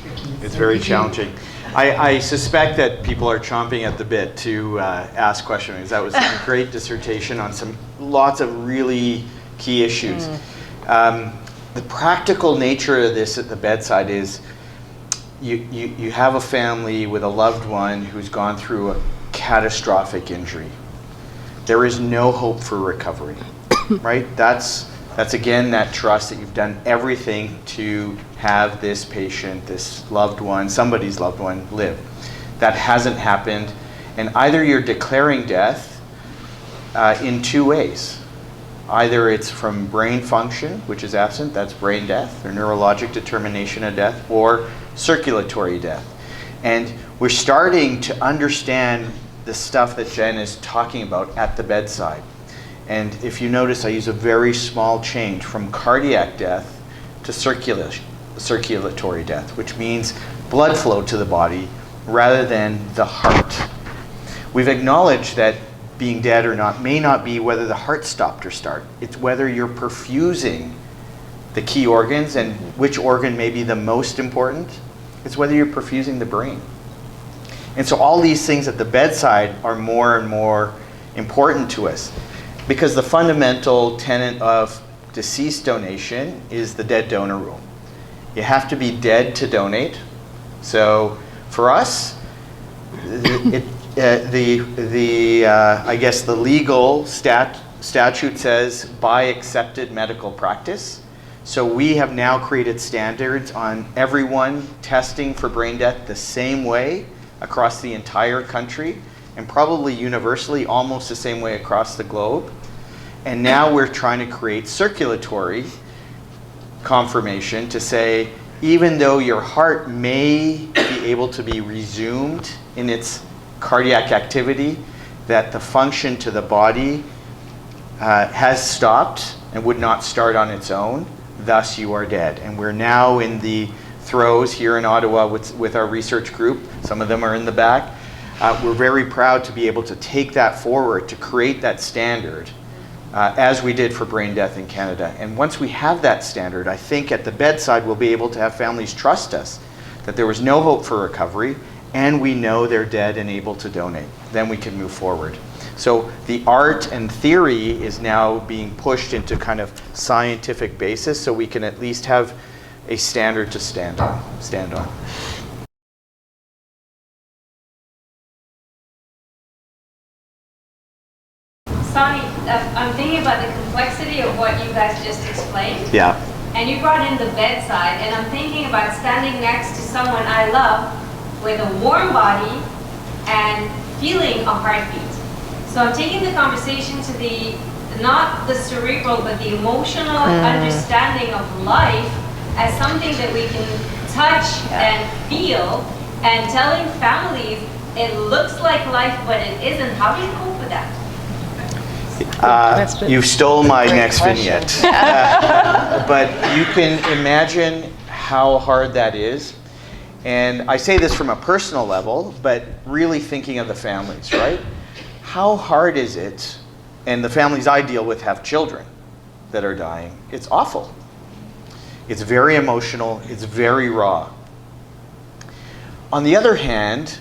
tricky. it's So very did you- challenging. I suspect that people are chomping at the bit to ask questions. That was a great dissertation on lots of really key issues. The practical nature of this at the bedside is you have a family with a loved one who's gone through a catastrophic injury. There is no hope for recovery, right? That's again that trust that you've done everything to have this patient, this loved one, somebody's loved one live. That hasn't happened, and either you're declaring death in two ways. Either it's from brain function, which is absent, that's brain death, or neurologic determination of death, or circulatory death. And we're starting to understand the stuff that Jen is talking about at the bedside. And if you notice, I use a very small change from cardiac death to circulatory death, which means blood flow to the body rather than the heart. We've acknowledged that being dead or not may not be whether the heart stopped or started. It's whether you're perfusing the key organs, and which organ may be the most important. It's whether you're perfusing the brain. And so all these things at the bedside are more and more important to us, because the fundamental tenet of deceased donation is the dead donor rule. You have to be dead to donate. So for us, I guess the legal statute says by accepted medical practice. So we have now created standards on everyone testing for brain death the same way across the entire country, and probably universally almost the same way across the globe. And now we're trying to create circulatory confirmation to say, even though your heart may be able to be resumed in its cardiac activity, that the function to the body has stopped and would not start on its own, thus you are dead. And we're now in the throes here in Ottawa with our research group. Some of them are in the back. We're very proud to be able to take that forward, to create that standard, as we did for brain death in Canada. And once we have that standard, I think at the bedside we'll be able to have families trust us that there was no hope for recovery, and we know they're dead and able to donate. Then we can move forward. So the art and theory is now being pushed into kind of scientific basis, so we can at least have a standard to stand on. Sonny, I'm thinking about the complexity of what you guys just explained. Yeah. And you brought in the bedside, and I'm thinking about standing next to someone I love with a warm body and feeling a heartbeat. So I'm taking the conversation to the, not the cerebral, but the emotional understanding of life as something that we can touch and feel, and telling families it looks like life, but it isn't. How do you cope with that? You stole my next vignette. But you can imagine how hard that is. And I say this from a personal level, but really thinking of the families, right? How hard is it, and the families I deal with have children that are dying. It's awful. It's very emotional. It's very raw. On the other hand,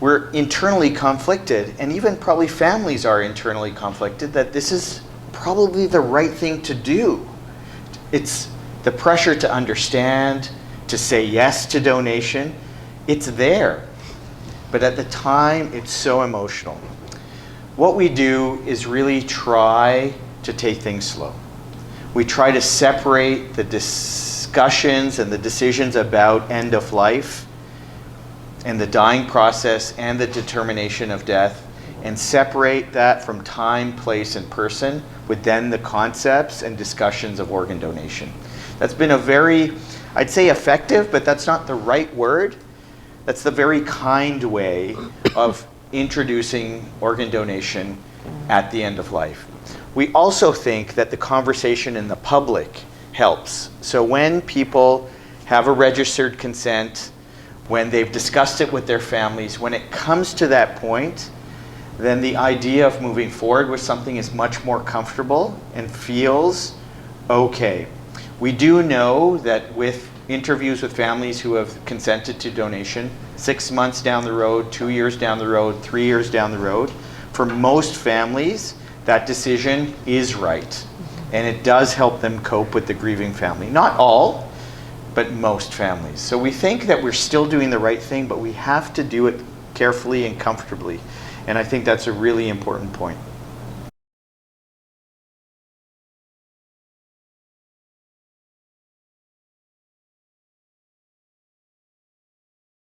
we're internally conflicted, and even probably families are internally conflicted, that this is probably the right thing to do. It's the pressure to understand, to say yes to donation. It's there. But at the time, it's so emotional. What we do is really try to take things slow. We try to separate the discussions and the decisions about end of life and the dying process and the determination of death, and separate that from time, place, and person, with then the concepts and discussions of organ donation. That's been a very, I'd say effective, but that's not the right word. That's the very kind way of introducing organ donation at the end of life. We also think that the conversation in the public helps. So when people have a registered consent, when they've discussed it with their families, when it comes to that point, then the idea of moving forward with something is much more comfortable and feels okay. We do know that with interviews with families who have consented to donation, 6 months down the road, 2 years down the road, 3 years down the road, for most families, that decision is right. And it does help them cope with the grieving family. Not all, but most families. So we think that we're still doing the right thing, but we have to do it carefully and comfortably. And I think that's a really important point.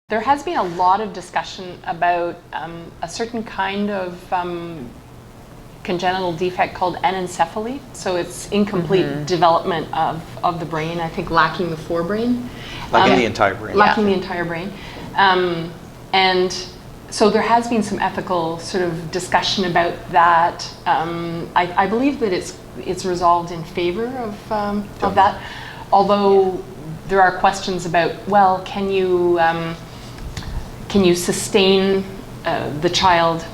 There has been a lot of discussion about a certain kind of congenital defect called anencephaly. So it's incomplete development of the brain, I think lacking the forebrain. Lacking the entire brain. Lacking the entire brain. And so there has been some ethical sort of discussion about that. I believe that it's resolved in favor of that, although there are questions about, well, can you sustain the child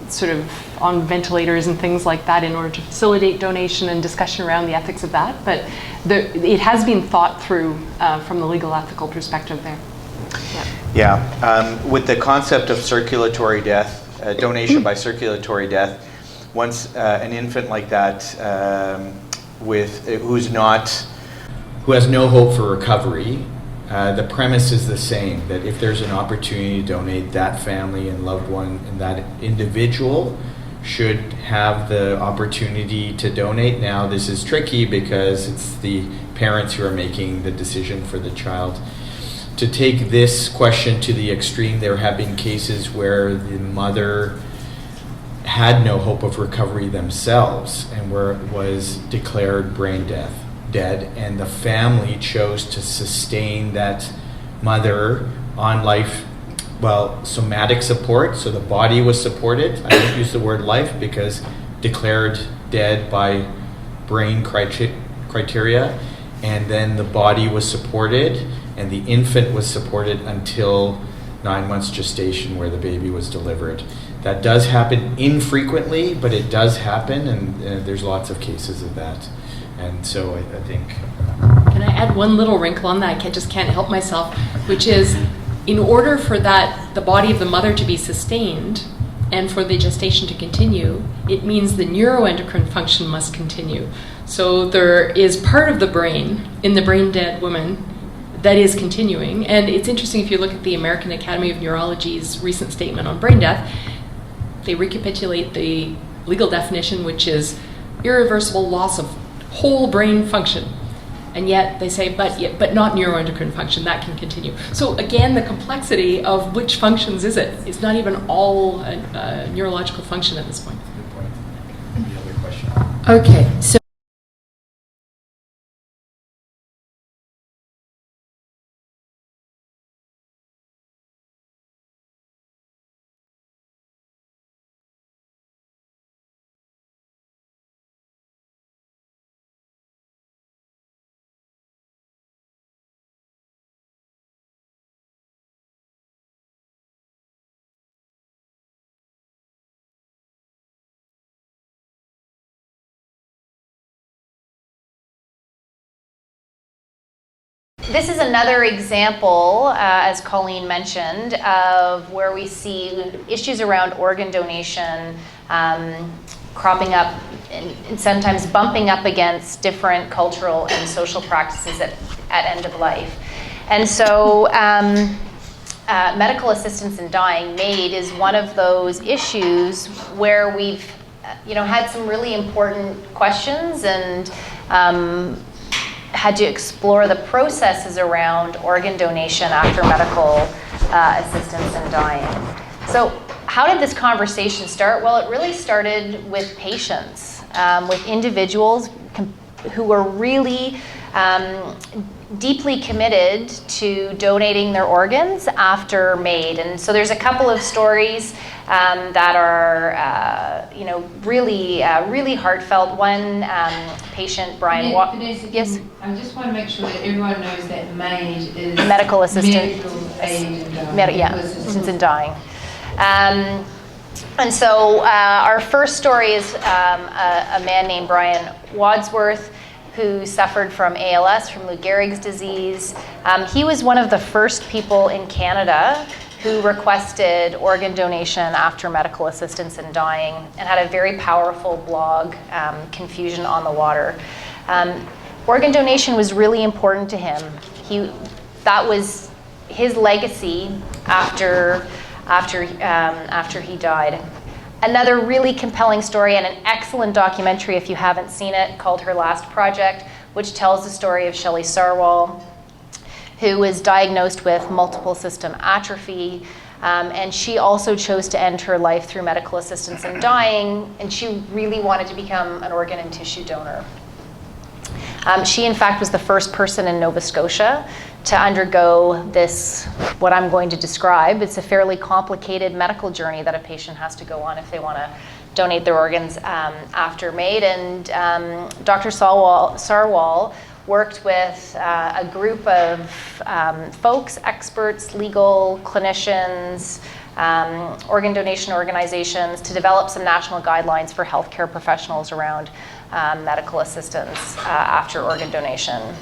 sort of on ventilators and things like that in order to facilitate donation, and discussion around the ethics of that. But it has been thought through from the legal ethical perspective there. Yeah, with the concept of circulatory death, donation by circulatory death, once an infant like that who has no hope for recovery, the premise is the same, that if there's an opportunity to donate, that family and loved one and that individual should have the opportunity to donate. Now, this is tricky because it's the parents who are making the decision for the child. To take this question to the extreme, there have been cases where the mother had no hope of recovery themselves and was declared brain dead, and the family chose to sustain that mother on somatic support, so the body was supported. I don't use the word life because declared dead by brain criteria, and then the body was supported and the infant was supported until 9 months gestation, where the baby was delivered. That does happen infrequently, but it does happen, and there's lots of cases of that. And so I think... Can I add one little wrinkle on that? I just can't help myself, which is, in order for the body of the mother to be sustained and for the gestation to continue, it means the neuroendocrine function must continue. So there is part of the brain in the brain dead woman that is continuing. And it's interesting, if you look at the American Academy of Neurology's recent statement on brain death, they recapitulate the legal definition, which is irreversible loss of whole brain function. And yet they say, but not neuroendocrine function, that can continue. So again, the complexity of which functions is it? It's not even all neurological function at this point. Good point. Any other question? Okay, so This is another example, as Colleen mentioned, of where we see issues around organ donation cropping up and sometimes bumping up against different cultural and social practices at end of life. And so medical assistance in dying, MAID, is one of those issues where we've had some really important questions and had to explore the processes around organ donation after medical assistance in dying. So how did this conversation start? Well, it really started with patients, with individuals who were really deeply committed to donating their organs after MAID. And so there's a couple of stories that are, really heartfelt. One patient, Brian. Vanessa, Yes. I just want to make sure that everyone knows that MAID is Medical assistant. medical aid in Assistance in dying. And so our first story is a man named Brian Wadsworth, who suffered from ALS, from Lou Gehrig's disease. He was one of the first people in Canada who requested organ donation after medical assistance in dying, and had a very powerful blog, Confusion on the Water. Organ donation was really important to him. That was his legacy after he died. Another really compelling story, and an excellent documentary if you haven't seen it, called Her Last Project, which tells the story of Shelley Sarwal, who was diagnosed with multiple system atrophy, and she also chose to end her life through medical assistance in dying, and she really wanted to become an organ and tissue donor. She, in fact, was the first person in Nova Scotia to undergo this, what I'm going to describe. It's a fairly complicated medical journey that a patient has to go on if they want to donate their organs after MAID. And Dr. Sarwal worked with a group of folks, experts, legal clinicians, organ donation organizations, to develop some national guidelines for healthcare professionals around medical assistance after organ donation.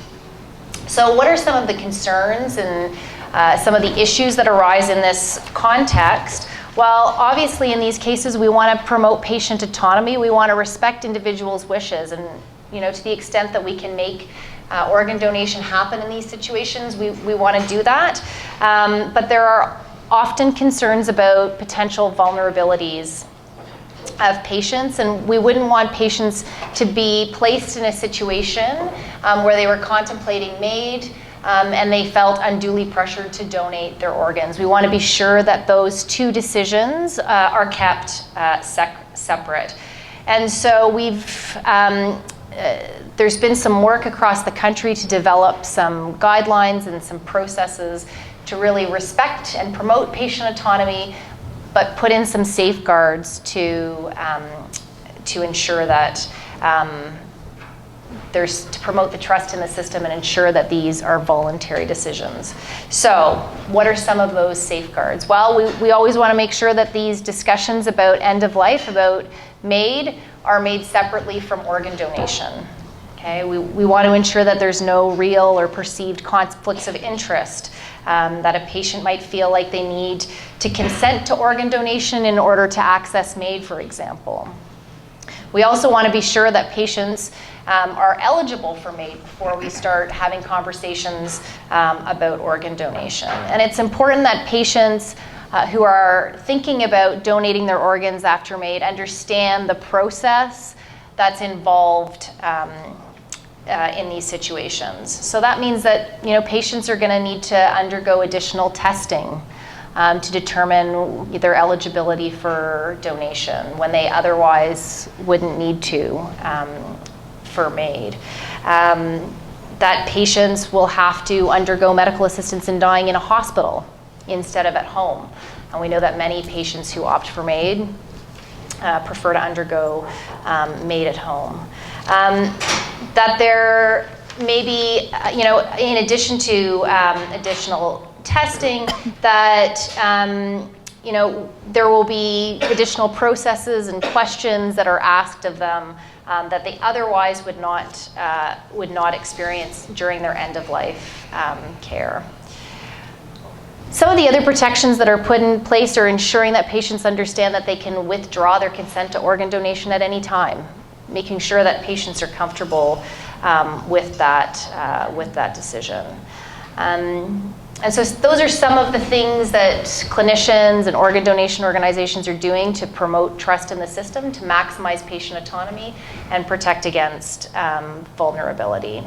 So what are some of the concerns and some of the issues that arise in this context? Well, obviously in these cases we want to promote patient autonomy. We want to respect individuals' wishes, and to the extent that we can make organ donation happen in these situations, we want to do that. But there are often concerns about potential vulnerabilities of patients, and we wouldn't want patients to be placed in a situation where they were contemplating MAID and they felt unduly pressured to donate their organs. We want to be sure that those two decisions are kept separate. And so there's been some work across the country to develop some guidelines and some processes to really respect and promote patient autonomy, but put in some safeguards to ensure that to promote the trust in the system and ensure that these are voluntary decisions. So what are some of those safeguards? Well, we always want to make sure that these discussions about end of life, about MAID, are made separately from organ donation. Okay? We want to ensure that there's no real or perceived conflicts of interest, that a patient might feel like they need to consent to organ donation in order to access MAID, for example. We also want to be sure that patients are eligible for MAID before we start having conversations about organ donation. And it's important that patients who are thinking about donating their organs after MAID understand the process that's involved in these situations. So that means that patients are going to need to undergo additional testing to determine their eligibility for donation when they otherwise wouldn't need to for MAID. That patients will have to undergo medical assistance in dying in a hospital instead of at home. And we know that many patients who opt for MAID prefer to undergo MAID at home. That there may be, in addition to additional testing, that there will be additional processes and questions that are asked of them that they otherwise would not experience during their end of life care. Some of the other protections that are put in place are ensuring that patients understand that they can withdraw their consent to organ donation at any time, making sure that patients are comfortable with that decision. And so those are some of the things that clinicians and organ donation organizations are doing to promote trust in the system, to maximize patient autonomy and protect against vulnerability.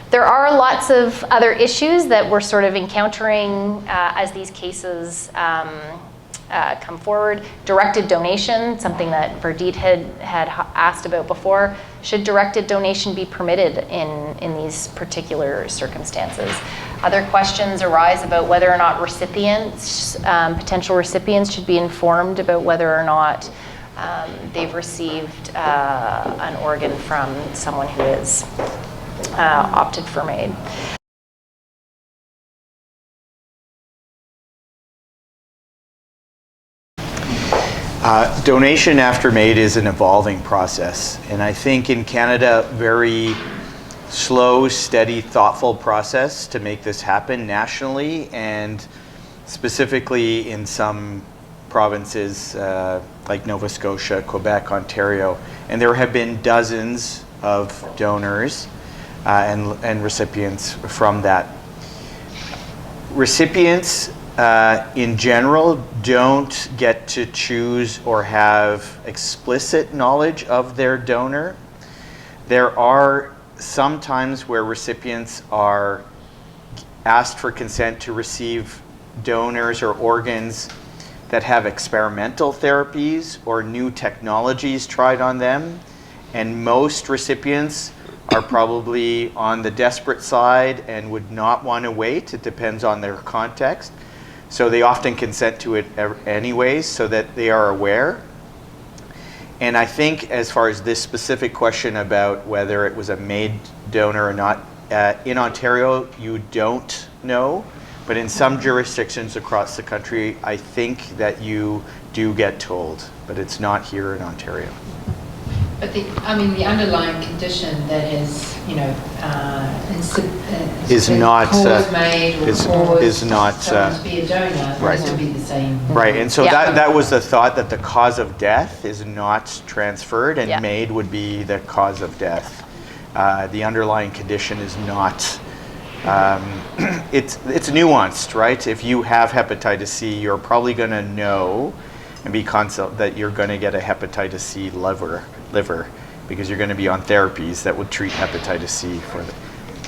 There are lots of other issues that we're sort of encountering as these cases come forward. Directed donation, something that Verdit had asked about before, Should directed donation be permitted in these particular circumstances? Other questions arise about whether or not recipients, potential recipients, should be informed about whether or not they've received an organ from someone who has opted for MAID. Donation after MAID is an evolving process, and I think in Canada, very slow, steady, thoughtful process to make this happen nationally, and specifically in some provinces like Nova Scotia, Quebec, Ontario, and there have been dozens of donors and recipients from that. Recipients in general don't get to choose or have explicit knowledge of their donor. There are some times where recipients are asked for consent to receive donors or organs that have experimental therapies or new technologies tried on them, and most recipients are probably on the desperate side and would not want to wait. It depends on their context. So they often consent to it anyways so that they are aware. And I think as far as this specific question about whether it was a MAID donor or not, in Ontario you don't know, but in some jurisdictions across the country I think that you do get told, but it's not here in Ontario. But the underlying condition that is, is not cause MAID or is not someone to be a donor, right. Will be the same. Right, and so Yeah. that was the thought, that the cause of death is not transferred, and Yeah. MAID would be the cause of death. The underlying condition is not. It's nuanced, right? If you have hepatitis C, you're probably going to know and be that you're going to get a hepatitis C liver, because you're going to be on therapies that would treat hepatitis C for the.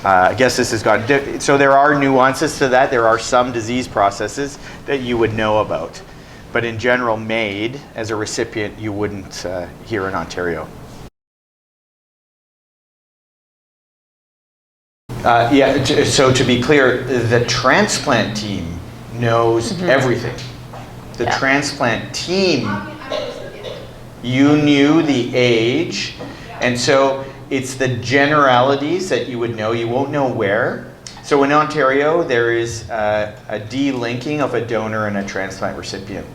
I guess this has got, so there are nuances to that. There are some disease processes that you would know about. But in general, MAID, as a recipient, you wouldn't here in Ontario. So to be clear, the transplant team knows everything. The transplant team, you knew the age, and so it's the generalities that you would know. You won't know where. So in Ontario, there is a de-linking of a donor and a transplant recipient.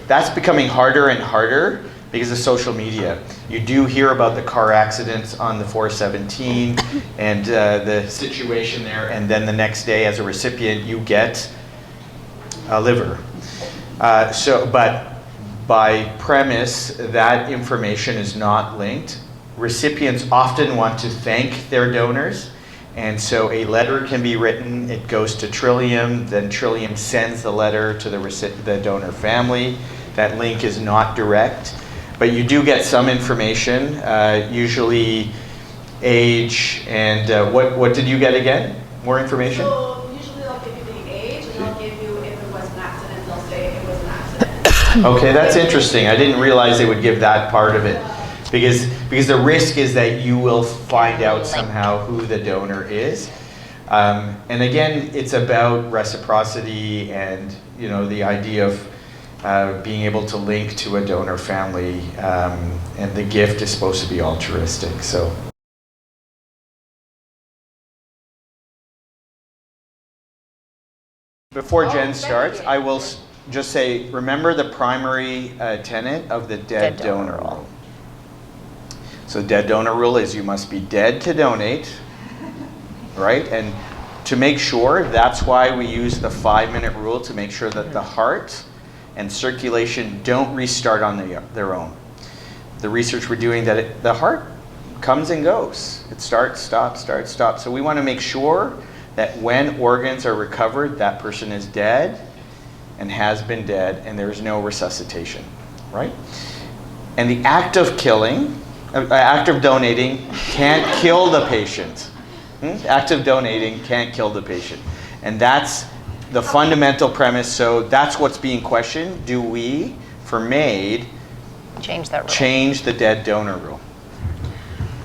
That's becoming harder and harder because of social media. You do hear about the car accidents on the 417 and the situation there, and then the next day as a recipient, you get a liver. But by premise, that information is not linked. Recipients often want to thank their donors, and so a letter can be written. It goes to Trillium, then Trillium sends the letter to the donor family. That link is not direct, but you do get some information, usually age, and what did you get again? More information? So usually they'll give you the age, and they'll give you if it was an accident, they'll say it was an accident. Okay, that's interesting. I didn't realize they would give that part of it. Because the risk is that you will find out somehow who the donor is. And again, it's about reciprocity and the idea of being able to link to a donor family, and the gift is supposed to be altruistic. So. Before Jen starts, I will just say, remember the primary tenet of the dead donor rule. So dead donor rule is you must be dead to donate, right? And to make sure, that's why we use the 5-minute rule, to make sure that the heart and circulation don't restart on their own. The research we're doing, that the heart comes and goes. It starts, stops, starts, stops. So we want to make sure that when organs are recovered, that person is dead and has been dead, and there's no resuscitation, right? And the act of donating can't kill the patient. Act of donating can't kill the patient. And that's the fundamental premise. So that's what's being questioned. Do we, for MAID, Change that rule. change the dead donor rule?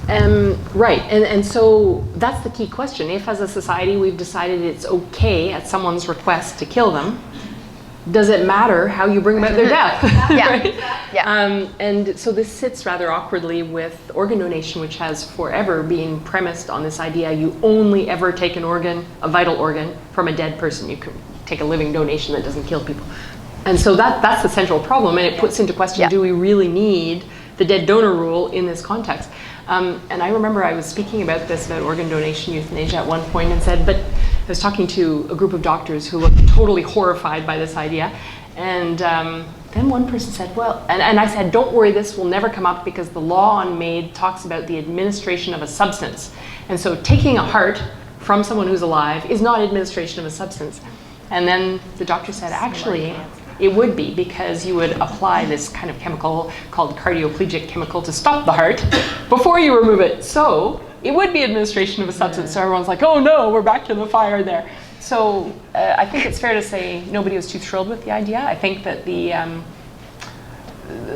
Right, and so that's the key question. If as a society we've decided it's okay at someone's request to kill them, does it matter how you bring about their death? Yeah. Right? Yeah. And so this sits rather awkwardly with organ donation, which has forever been premised on this idea you only ever take an organ, a vital organ, from a dead person. You can take a living donation that doesn't kill people. And so that's the central problem, and it puts into question, do we really need the dead donor rule in this context? And I remember I was speaking about this, about organ donation euthanasia at one point, and said, but I was talking to a group of doctors who looked totally horrified by this idea. And then one person said, well, and I said, don't worry, this will never come up because the law on MAID talks about the administration of a substance. And so taking a heart from someone who's alive is not administration of a substance. And then the doctor said, actually, it would be, because you would apply this kind of chemical called cardioplegic chemical to stop the heart before you remove it. So it would be administration of a substance. So everyone's like, oh no, we're back to the fire there. So I think it's fair to say nobody was too thrilled with the idea. I think that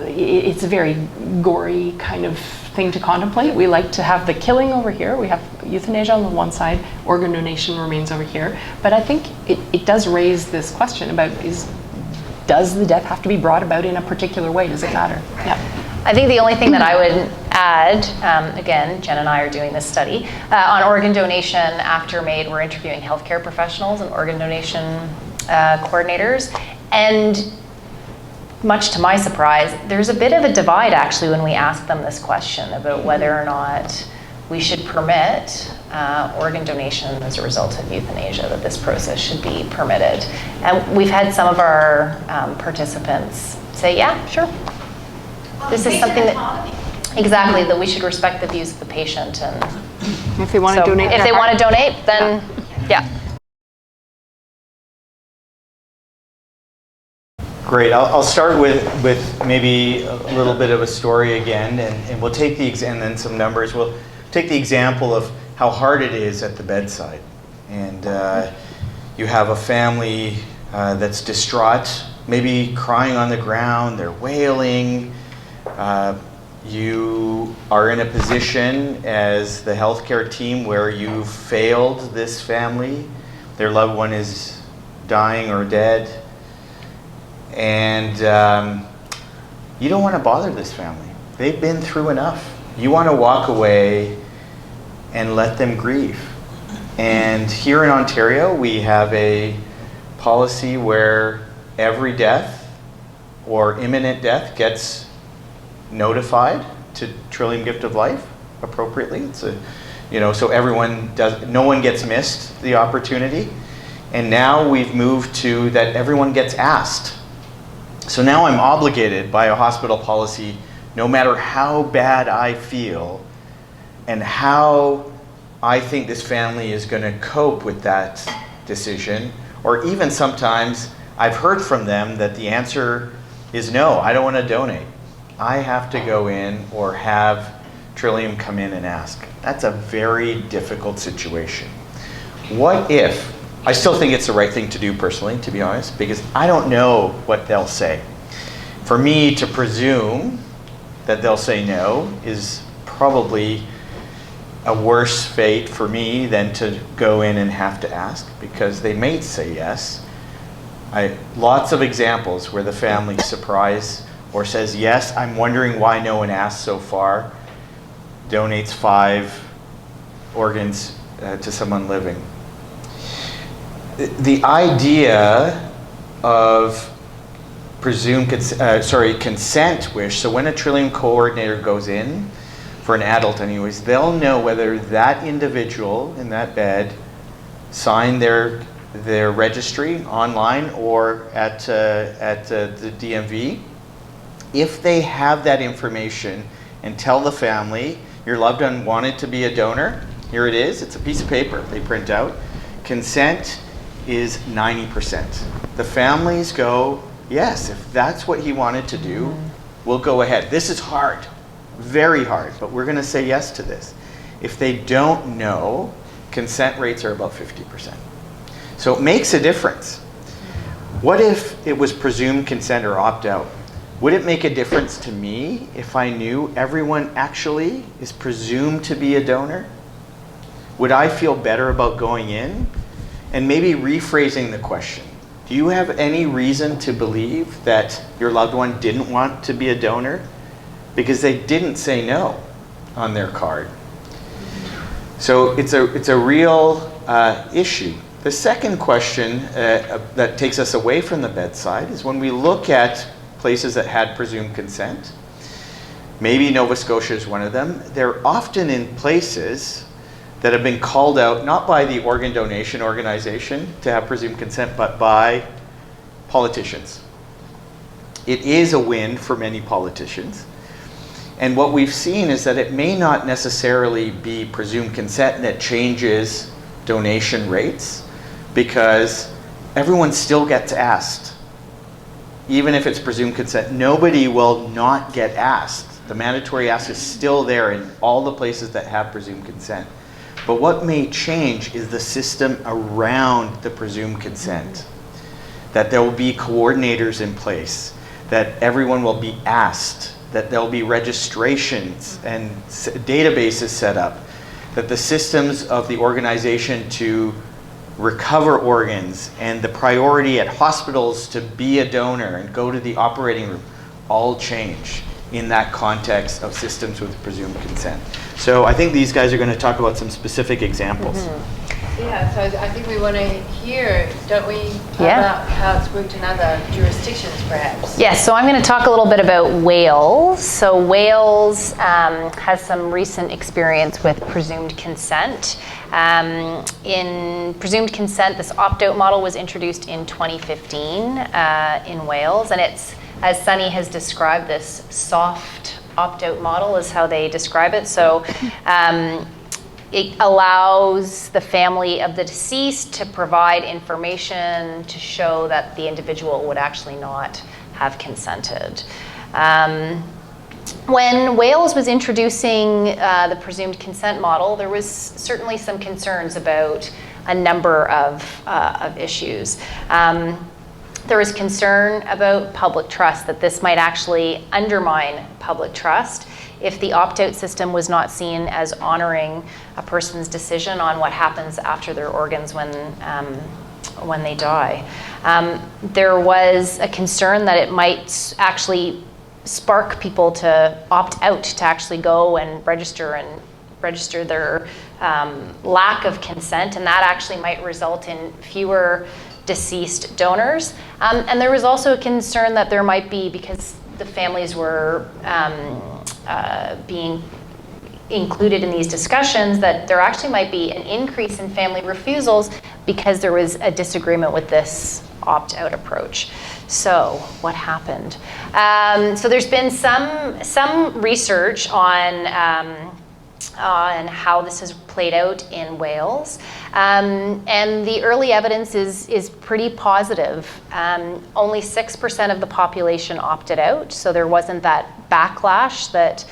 it's a very gory kind of thing to contemplate. We like to have the killing over here. We have euthanasia on the one side, organ donation remains over here. But I think it does raise this question about does the death have to be brought about in a particular way? Does it matter? Yeah. I think the only thing that I would add, again, Jen and I are doing this study, on organ donation after MAID, we're interviewing healthcare professionals and organ donation coordinators. And much to my surprise, there's a bit of a divide actually when we ask them this question about whether or not we should permit organ donation as a result of euthanasia, that this process should be permitted. And we've had some of our participants say, yeah, sure. This is something that, exactly, that we should respect the views of the patient. And if they want to donate, if they want to donate, then yeah. Great. I'll start with maybe a little bit of a story again, and we'll take and then some numbers. We'll take the example of how hard it is at the bedside. And you have a family that's distraught, maybe crying on the ground, they're wailing. You are in a position as the healthcare team where you've failed this family. Their loved one is dying or dead. And you don't want to bother this family. They've been through enough. You want to walk away and let them grieve. And here in Ontario, we have a policy where every death or imminent death gets notified to Trillium Gift of Life appropriately. It's so everyone does, no one gets missed the opportunity. And now we've moved to that everyone gets asked. So now I'm obligated by a hospital policy, no matter how bad I feel and how I think this family is going to cope with that decision, or even sometimes I've heard from them that the answer is no, I don't want to donate. I have to go in or have Trillium come in and ask. That's a very difficult situation. What if, I still think it's the right thing to do personally, to be honest, because I don't know what they'll say. For me to presume that they'll say no is probably a worse fate for me than to go in and have to ask, because they may say yes. Lots of examples where the family surprise or says yes, I'm wondering why no one asked so far, donates 5 organs to someone living. The idea of consent wish, so when a Trillium coordinator goes in, for an adult anyways, they'll know whether that individual in that bed signed their registry online or at the DMV. If they have that information and tell the family, your loved one wanted to be a donor, here it is, it's a piece of paper they print out, consent is 90%. The families go, yes, if that's what he wanted to do, we'll go ahead. This is hard, very hard, but we're going to say yes to this. If they don't know, consent rates are about 50%. So it makes a difference. What if it was presumed consent or opt-out? Would it make a difference to me if I knew everyone actually is presumed to be a donor? Would I feel better about going in? And maybe rephrasing the question. Do you have any reason to believe that your loved one didn't want to be a donor because they didn't say no on their card? So it's a real issue. The second question that takes us away from the bedside is when we look at places that had presumed consent. Maybe Nova Scotia is one of them. They're often in places that have been called out not by the organ donation organization to have presumed consent, but by politicians. It is a win for many politicians. And what we've seen is that it may not necessarily be presumed consent that changes donation rates, because everyone still gets asked. Even if it's presumed consent, nobody will not get asked. The mandatory ask is still there in all the places that have presumed consent. But what may change is the system around the presumed consent. That there will be coordinators in place, that everyone will be asked, that there will be registrations and databases set up, that the systems of the organization to recover organs and the priority at hospitals to be a donor and go to the operating room all change in that context of systems with presumed consent. So I think these guys are going to talk about some specific examples. Yeah, so I think we want to hear, don't we, Yeah. about how it's worked in other jurisdictions, perhaps? Yes, so I'm going to talk a little bit about Wales. So Wales has some recent experience with presumed consent. In presumed consent, this opt-out model was introduced in 2015 in Wales, and it's, as Sonny has described, this soft opt-out model is how they describe it. So it allows the family of the deceased to provide information to show that the individual would actually not have consented. When Wales was introducing the presumed consent model, there was certainly some concerns about a number of issues. There was concern about public trust, that this might actually undermine public trust if the opt-out system was not seen as honoring a person's decision on what happens after their organs when they die. There was a concern that it might actually spark people to opt out, to actually go and register their lack of consent, and that actually might result in fewer deceased donors. And there was also a concern that there might be, because the families were being included in these discussions, that there actually might be an increase in family refusals because there was a disagreement with this opt-out approach. So what happened? So there's been some research on how this has played out in Wales. And the early evidence is pretty positive. Only 6% of the population opted out, so there wasn't that backlash that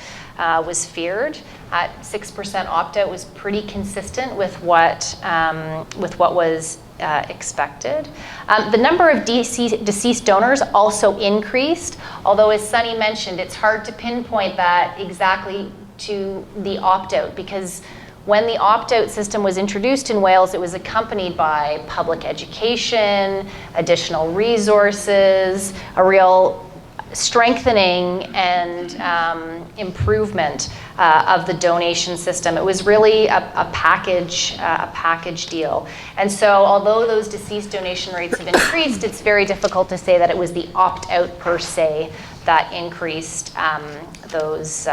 was feared. 6% opt-out was pretty consistent with what was expected. The number of deceased donors also increased, although as Sonny mentioned, it's hard to pinpoint that exactly to the opt-out, because when the opt-out system was introduced in Wales, it was accompanied by public education, additional resources, a real strengthening and improvement of the donation system. It was really a package deal. And so although those deceased donation rates have increased, it's very difficult to say that it was the opt-out per se that increased those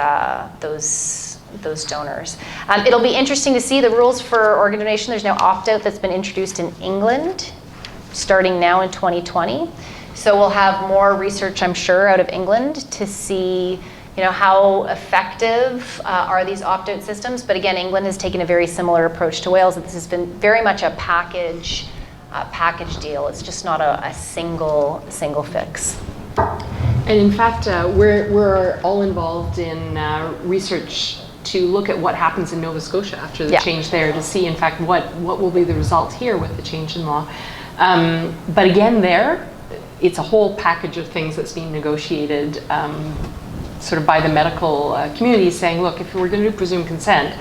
donors. It'll be interesting to see the rules for organ donation. There's now opt-out that's been introduced in England, starting now in 2020. So we'll have more research, I'm sure, out of England to see, how effective are these opt-out systems. But again, England has taken a very similar approach to Wales. This has been very much a package deal. It's just not a single fix. And in fact, we're all involved in research to look at what happens in Nova Scotia after the change there, to see, in fact, what will be the result here with the change in law. But again, it's a whole package of things that's being negotiated sort of by the medical community, saying, look, if we're going to do presumed consent,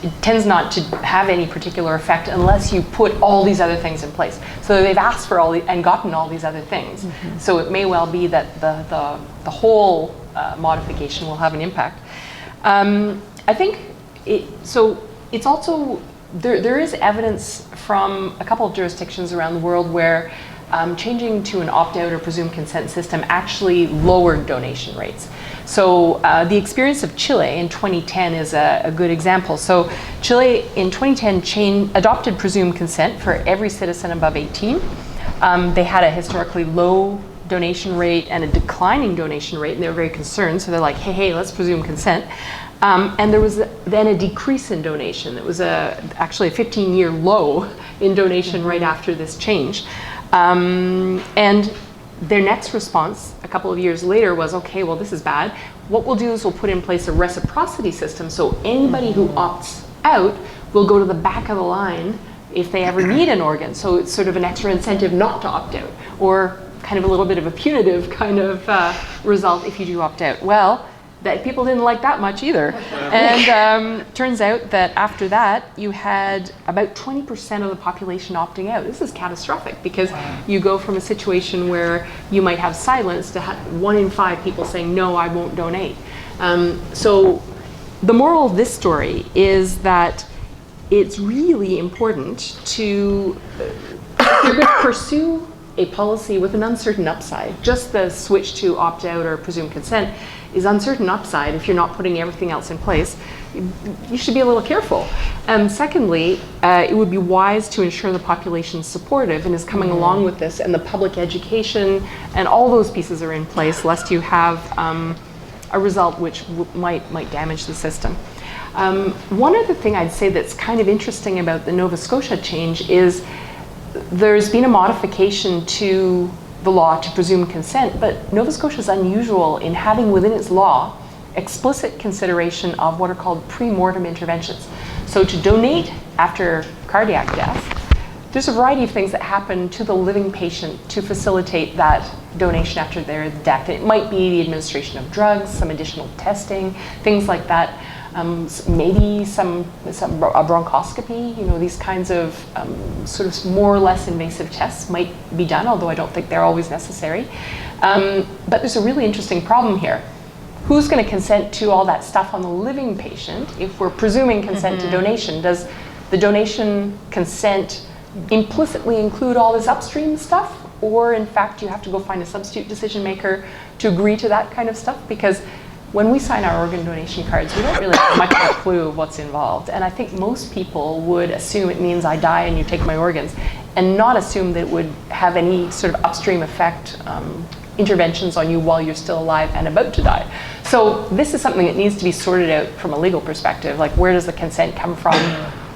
it tends not to have any particular effect unless you put all these other things in place. So they've asked for and gotten all these other things. So it may well be that the whole modification will have an impact. I think it's also, there is evidence from a couple of jurisdictions around the world where changing to an opt-out or presumed consent system actually lowered donation rates. So the experience of Chile in 2010 is a good example. So Chile in 2010 adopted presumed consent for every citizen above 18. They had a historically low donation rate and a declining donation rate, and they were very concerned. So they're like, hey, let's presume consent. And there was then a decrease in donation. It was actually a 15-year low in donation right after this change. And their next response a couple of years later was, okay, well, this is bad. What we'll do is we'll put in place a reciprocity system, so anybody who opts out will go to the back of the line if they ever need an organ. So it's sort of an extra incentive not to opt out, or kind of a little bit of a punitive kind of result if you do opt out. Well, that people didn't like that much either. And turns out that after that, you had about 20% of the population opting out. This is catastrophic, because you go from a situation where you might have silence to 1 in 5 people saying, no, I won't donate. So the moral of this story is that it's really important to pursue a policy with an uncertain upside. Just the switch to opt-out or presumed consent is uncertain upside if you're not putting everything else in place. You should be a little careful. Secondly, it would be wise to ensure the population is supportive and is coming along with this, and the public education and all those pieces are in place, lest you have a result which might damage the system. One other thing I'd say that's kind of interesting about the Nova Scotia change is there's been a modification to the law to presume consent, but Nova Scotia is unusual in having within its law explicit consideration of what are called pre-mortem interventions. So to donate after cardiac death, there's a variety of things that happen to the living patient to facilitate that donation after their death. It might be the administration of drugs, some additional testing, things like that. Maybe a bronchoscopy, these kinds of sort of more or less invasive tests might be done, although I don't think they're always necessary. But there's a really interesting problem here. Who's going to consent to all that stuff on the living patient if we're presuming consent to donation? Does the donation consent implicitly include all this upstream stuff? Or in fact, you have to go find a substitute decision maker to agree to that kind of stuff? Because when we sign our organ donation cards, we don't really have much of a clue of what's involved. And I think most people would assume it means I die and you take my organs, and not assume that it would have any sort of upstream effect, interventions on you while you're still alive and about to die. So this is something that needs to be sorted out from a legal perspective, like where does the consent come from,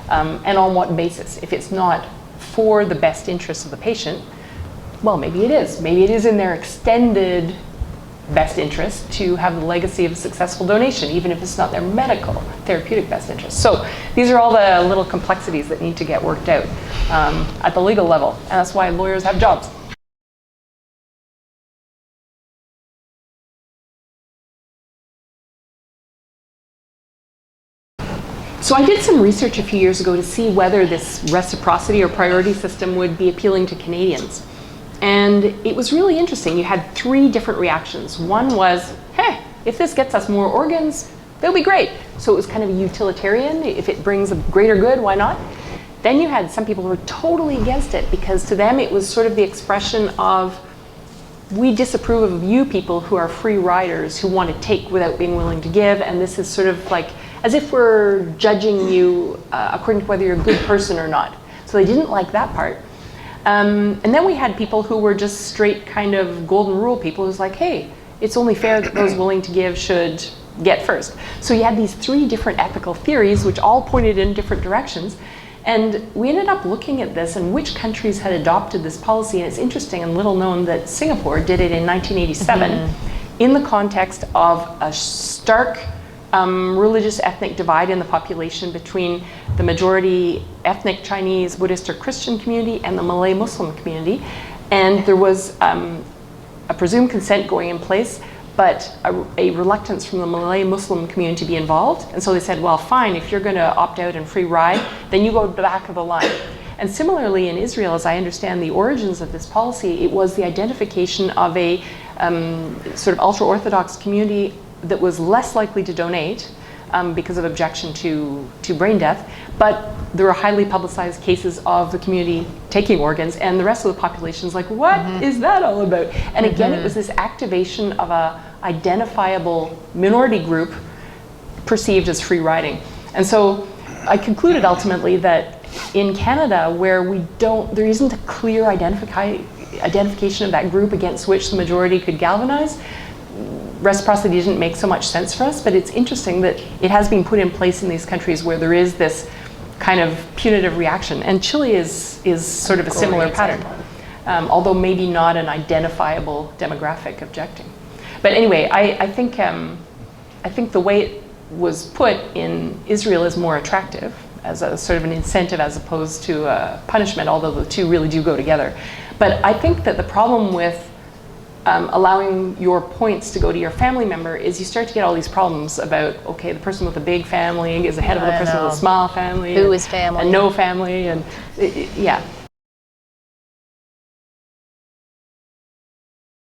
and on what basis? If it's not for the best interests of the patient, well, maybe it is. Maybe it is in their extended best interest to have the legacy of a successful donation, even if it's not their medical, therapeutic best interest. So these are all the little complexities that need to get worked out at the legal level, and that's why lawyers have jobs. So I did some research a few years ago to see whether this reciprocity or priority system would be appealing to Canadians. And it was really interesting. You had 3 different reactions. One was, hey, if this gets us more organs, they'll be great. So it was kind of a utilitarian. If it brings a greater good, why not? Then you had some people who were totally against it, because to them it was sort of the expression of, we disapprove of you people who are free riders who want to take without being willing to give, and this is sort of like as if we're judging you according to whether you're a good person or not. So they didn't like that part. And then we had people who were just straight kind of golden rule people who's like, hey, it's only fair that those willing to give should get first. So you had these 3 different ethical theories which all pointed in different directions. And we ended up looking at this and which countries had adopted this policy. And it's interesting and little known that Singapore did it in 1987 in the context of a stark religious ethnic divide in the population between the majority ethnic Chinese, Buddhist or Christian community and the Malay Muslim community. And there was a presumed consent going in place, but a reluctance from the Malay Muslim community to be involved. And so they said, well, fine, if you're going to opt out and free ride, then you go to the back of the line. And similarly in Israel, as I understand the origins of this policy, it was the identification of a sort of ultra-Orthodox community that was less likely to donate because of objection to brain death, but there were highly publicized cases of the community taking organs, and the rest of the population is like, what is that all about? And again, it was this activation of a identifiable minority group perceived as free riding. And so I concluded ultimately that in Canada, where there isn't a clear identification of that group against which the majority could galvanize, reciprocity didn't make so much sense for us. But it's interesting that it has been put in place in these countries where there is this kind of punitive reaction. And Chile is sort of a similar pattern, although maybe not an identifiable demographic objecting. But anyway, I think the way it was put in Israel is more attractive as a sort of an incentive as opposed to a punishment, although the two really do go together. But I think that the problem with allowing your points to go to your family member is you start to get all these problems about, okay, the person with a big family is ahead of the person with a small family. Who is family? And no family, and yeah.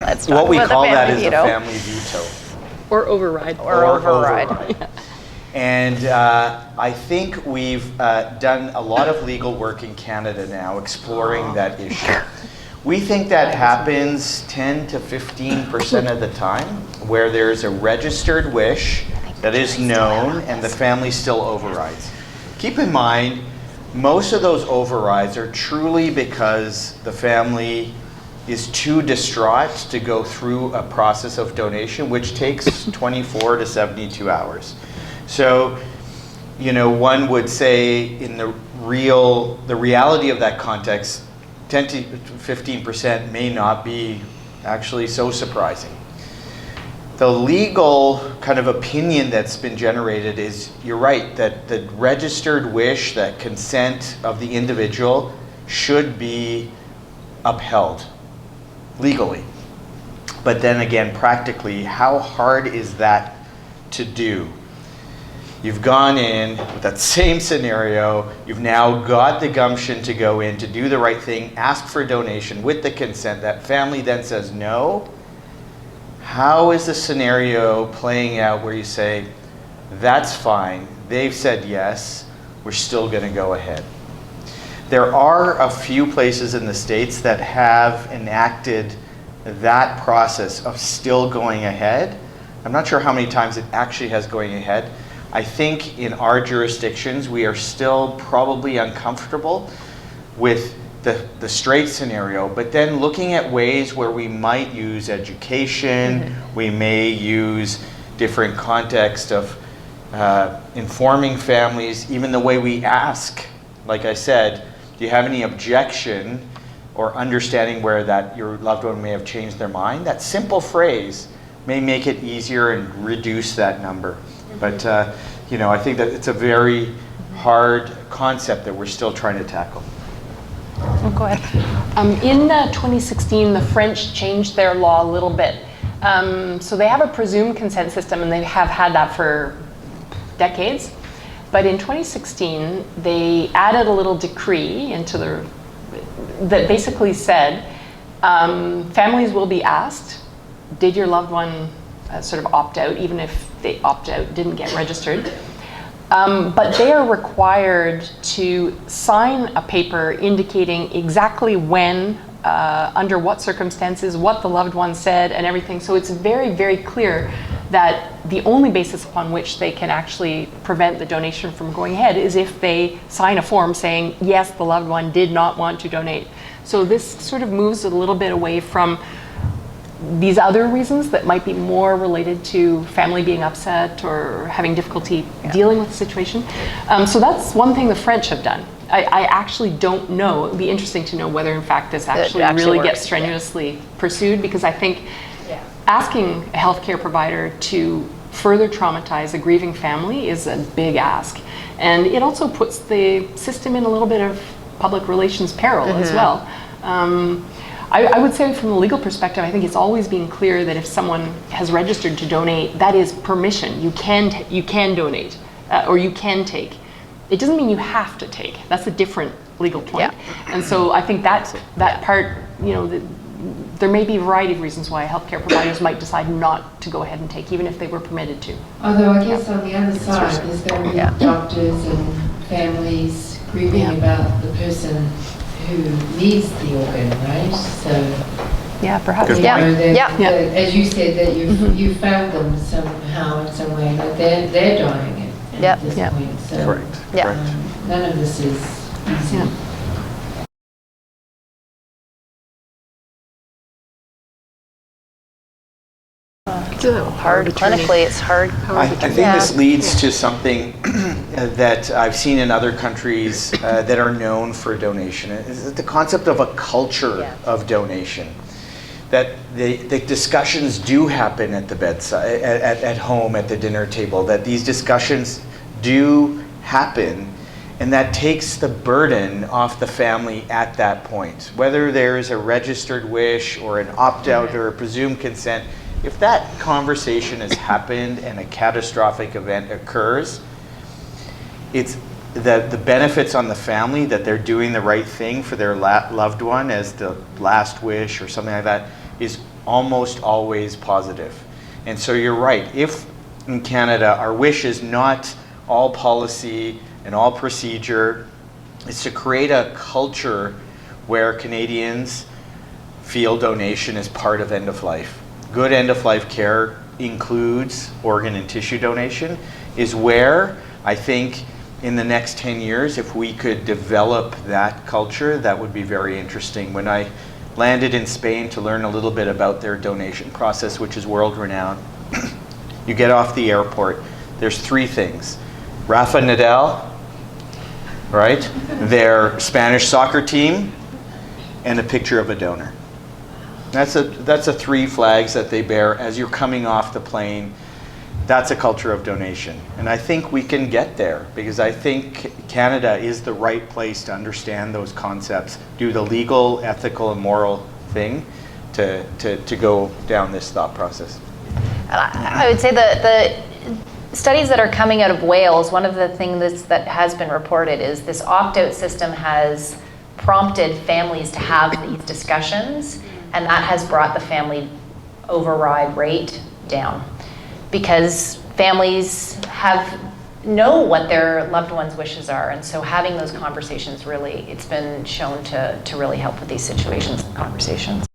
Let's talk What we about the call that family is a veto. family veto. Or override. Or override. Yeah. And I think we've done a lot of legal work in Canada now exploring that issue. We think that happens 10 to 15% of the time, where there's a registered wish that is known and the family still overrides. Keep in mind, most of those overrides are truly because the family is too distraught to go through a process of donation, which takes 24 to 72 hours. So, one would say in the reality of that context, 10 to 15% may not be actually so surprising. The legal kind of opinion that's been generated is, you're right, that the registered wish, that consent of the individual should be upheld legally. But then again, practically, how hard is that to do? You've gone in with that same scenario, you've now got the gumption to go in, to do the right thing, ask for a donation with the consent. That family then says no. How is the scenario playing out where you say, that's fine, they've said yes, we're still going to go ahead? There are a few places in the States that have enacted that process of still going ahead. I'm not sure how many times it actually has going ahead. I think in our jurisdictions, we are still probably uncomfortable with the straight scenario, but then looking at ways where we might use education, we may use different context of informing families, even the way we ask. Like I said, do you have any objection or understanding where that your loved one may have changed their mind? That simple phrase may make it easier and reduce that number. But I think that it's a very hard concept that we're still trying to tackle. Oh, go ahead. In 2016, the French changed their law a little bit. So they have a presumed consent system, and they have had that for decades. But in 2016, they added a little decree that basically said families will be asked, did your loved one sort of opt out, even if they opt out, didn't get registered. But they are required to sign a paper indicating exactly when, under what circumstances, what the loved one said and everything. So it's very, very clear that the only basis upon which they can actually prevent the donation from going ahead is if they sign a form saying, yes, the loved one did not want to donate. So this sort of moves a little bit away from these other reasons that might be more related to family being upset or having difficulty dealing with the situation. So that's one thing the French have done. I actually don't know. It would be interesting to know whether in fact this actually really works. gets strenuously pursued, because I think asking a healthcare provider to further traumatize a grieving family is a big ask. And it also puts the system in a little bit of public relations peril as well. I would say from a legal perspective, I think it's always been clear that if someone has registered to donate, that is permission. You can donate, or you can take. It doesn't mean you have to take. That's a different legal point. Yeah. And so I think that part, there may be a variety of reasons why healthcare providers might decide not to go ahead and take, even if they were permitted to. Although I guess on the other side, there's going to be doctors and families grieving about the person who needs the organ, right? So yeah, perhaps. As you said, that you found them somehow in some way, but they're dying at this point. So Correct. None of this is easy. Yeah. Hard clinically, it's hard. I think this leads to something that I've seen in other countries that are known for donation. Is the concept of a culture of donation. That the discussions do happen at the bedside, at home, at the dinner table, that these discussions do happen, and that takes the burden off the family at that point. Whether there's a registered wish or an opt-out or a presumed consent, if that conversation has happened and a catastrophic event occurs, it's the benefits on the family that they're doing the right thing for their loved one as the last wish or something like that is almost always positive. And so you're right. If in Canada our wish is not all policy and all procedure, it's to create a culture where Canadians feel donation is part of end of life. Good end-of-life care includes organ and tissue donation, is where I think in the next 10 years, if we could develop that culture, that would be very interesting. When I landed in Spain to learn a little bit about their donation process, which is world-renowned, you get off the airport, there's 3 things. Rafa Nadal, right? Their Spanish soccer team, and a picture of a donor. That's a 3 flags that they bear as you're coming off the plane. That's a culture of donation. And I think we can get there because I think Canada is the right place to understand those concepts, do the legal, ethical, and moral thing to go down this thought process. I would say the studies that are coming out of Wales, one of the things that has been reported is this opt-out system has prompted families to have these discussions. And that has brought the family override rate down because families know what their loved ones' wishes are. And so having those conversations really, it's been shown to really help with these situations and conversations.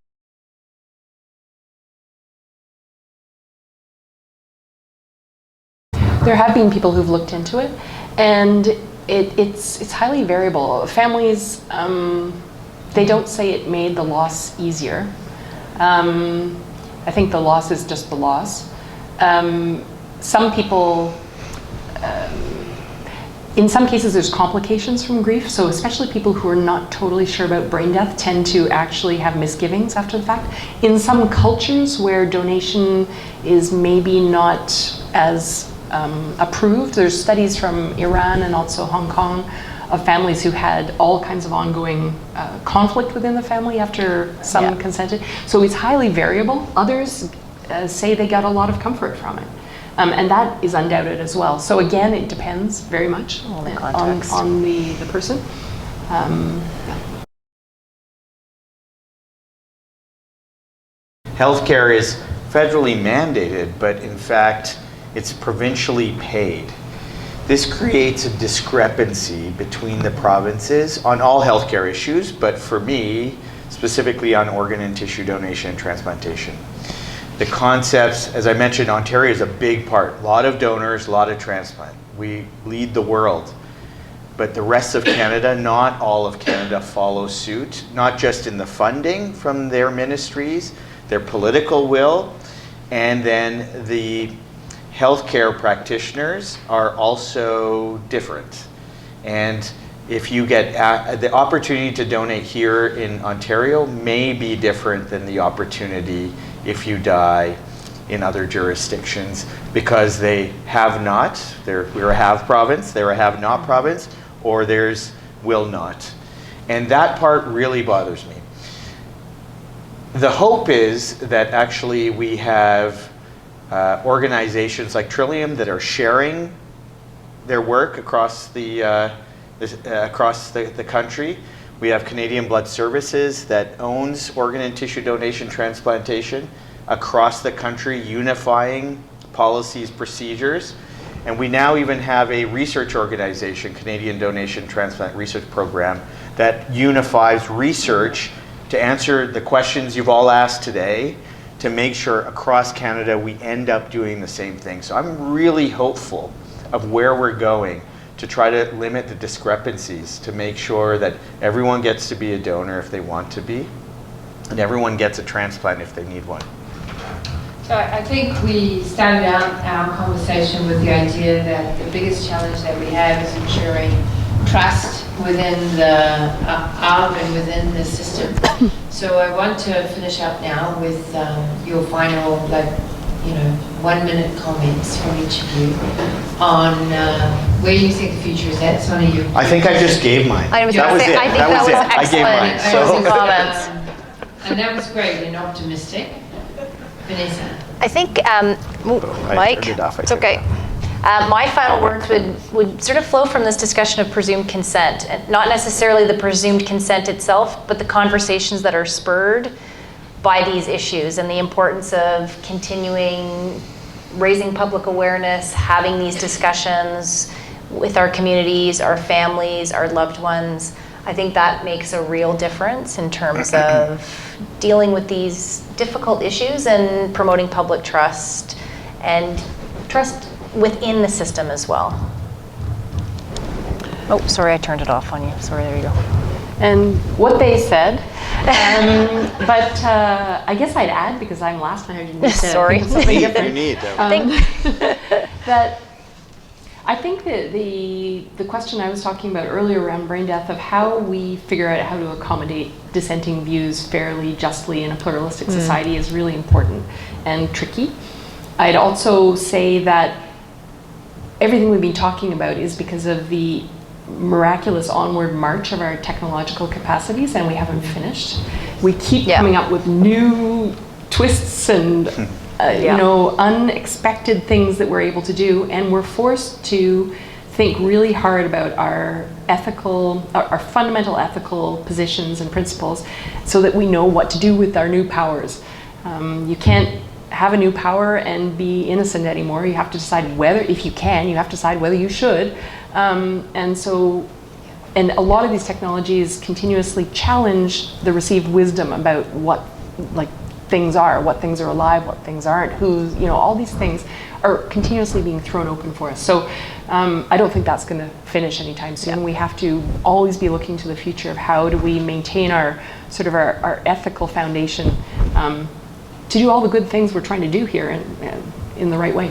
There have been people who've looked into it, and it's highly variable. Families, they don't say it made the loss easier. I think the loss is just the loss. Some people, in some cases there's complications from grief, so especially people who are not totally sure about brain death tend to actually have misgivings after the fact. In some cultures where donation is maybe not as approved, there's studies from Iran and also Hong Kong of families who had all kinds of ongoing conflict within the family after some consented. So it's highly variable. Others say they got a lot of comfort from it. And that is undoubted as well. So again, it depends very much on the person. Healthcare is federally mandated, but in fact, it's provincially paid. This creates a discrepancy between the provinces on all healthcare issues, but for me, specifically on organ and tissue donation and transplantation. The concepts, as I mentioned, Ontario is a big part. A lot of donors, a lot of transplant. We lead the world. But the rest of Canada, not all of Canada follows suit, not just in the funding from their ministries, their political will, and then the healthcare practitioners are also different. And if you get the opportunity to donate here in Ontario may be different than the opportunity if you die in other jurisdictions because they have not. We're a have province, they're a have not province, or will not. And that part really bothers me. The hope is that actually we have organizations like Trillium that are sharing their work across the country. We have Canadian Blood Services that owns organ and tissue donation transplantation across the country, unifying policies, procedures. And we now even have a research organization, Canadian Donation Transplant Research Program, that unifies research to answer the questions you've all asked today, to make sure across Canada we end up doing the same thing. So I'm really hopeful of where we're going to try to limit the discrepancies, to make sure that everyone gets to be a donor if they want to be, and everyone gets a transplant if they need one. So I think we started out our conversation with the idea that the biggest challenge that we have is ensuring trust within the arm and within the system. So I want to finish up now with your final, 1-minute comments from each of you on where you think the future is at. Sonny, you. I think I just gave mine. I was gonna say, I think that was excellent closing comments. And that was great and optimistic. Vanessa. I think, I Mike, turned it off, it's okay. My final words would sort of flow from this discussion of presumed consent, and not necessarily the presumed consent itself, but the conversations that are spurred by these issues and the importance of continuing raising public awareness, having these discussions with our communities, our families, our loved ones. I think that makes a real difference in terms of dealing with these difficult issues and promoting public trust and trust within the system as well. Oh, sorry, I turned it off on you. Sorry, there you go. And what they said, but I guess I'd add, because I'm last and I didn't need to Sorry. think of something different. You need That I think that the question I was talking about earlier around brain death, of how we figure out how to accommodate dissenting views fairly, justly in a pluralistic society, is really important and tricky. I'd also say that everything we've been talking about is because of the miraculous onward march of our technological capacities, and we haven't finished. We keep coming up with new twists and unexpected things that we're able to do, and we're forced to think really hard about our fundamental ethical positions and principles, so that we know what to do with our new powers. You can't have a new power and be innocent anymore. You have to decide whether, if you can, you have to decide whether you should. And a lot of these technologies continuously challenge the received wisdom about what things are, what things are alive, what things aren't, all these things are continuously being thrown open for us. So I don't think that's going to finish anytime soon. We have to always be looking to the future of how do we maintain our ethical foundation to do all the good things we're trying to do here in the right way.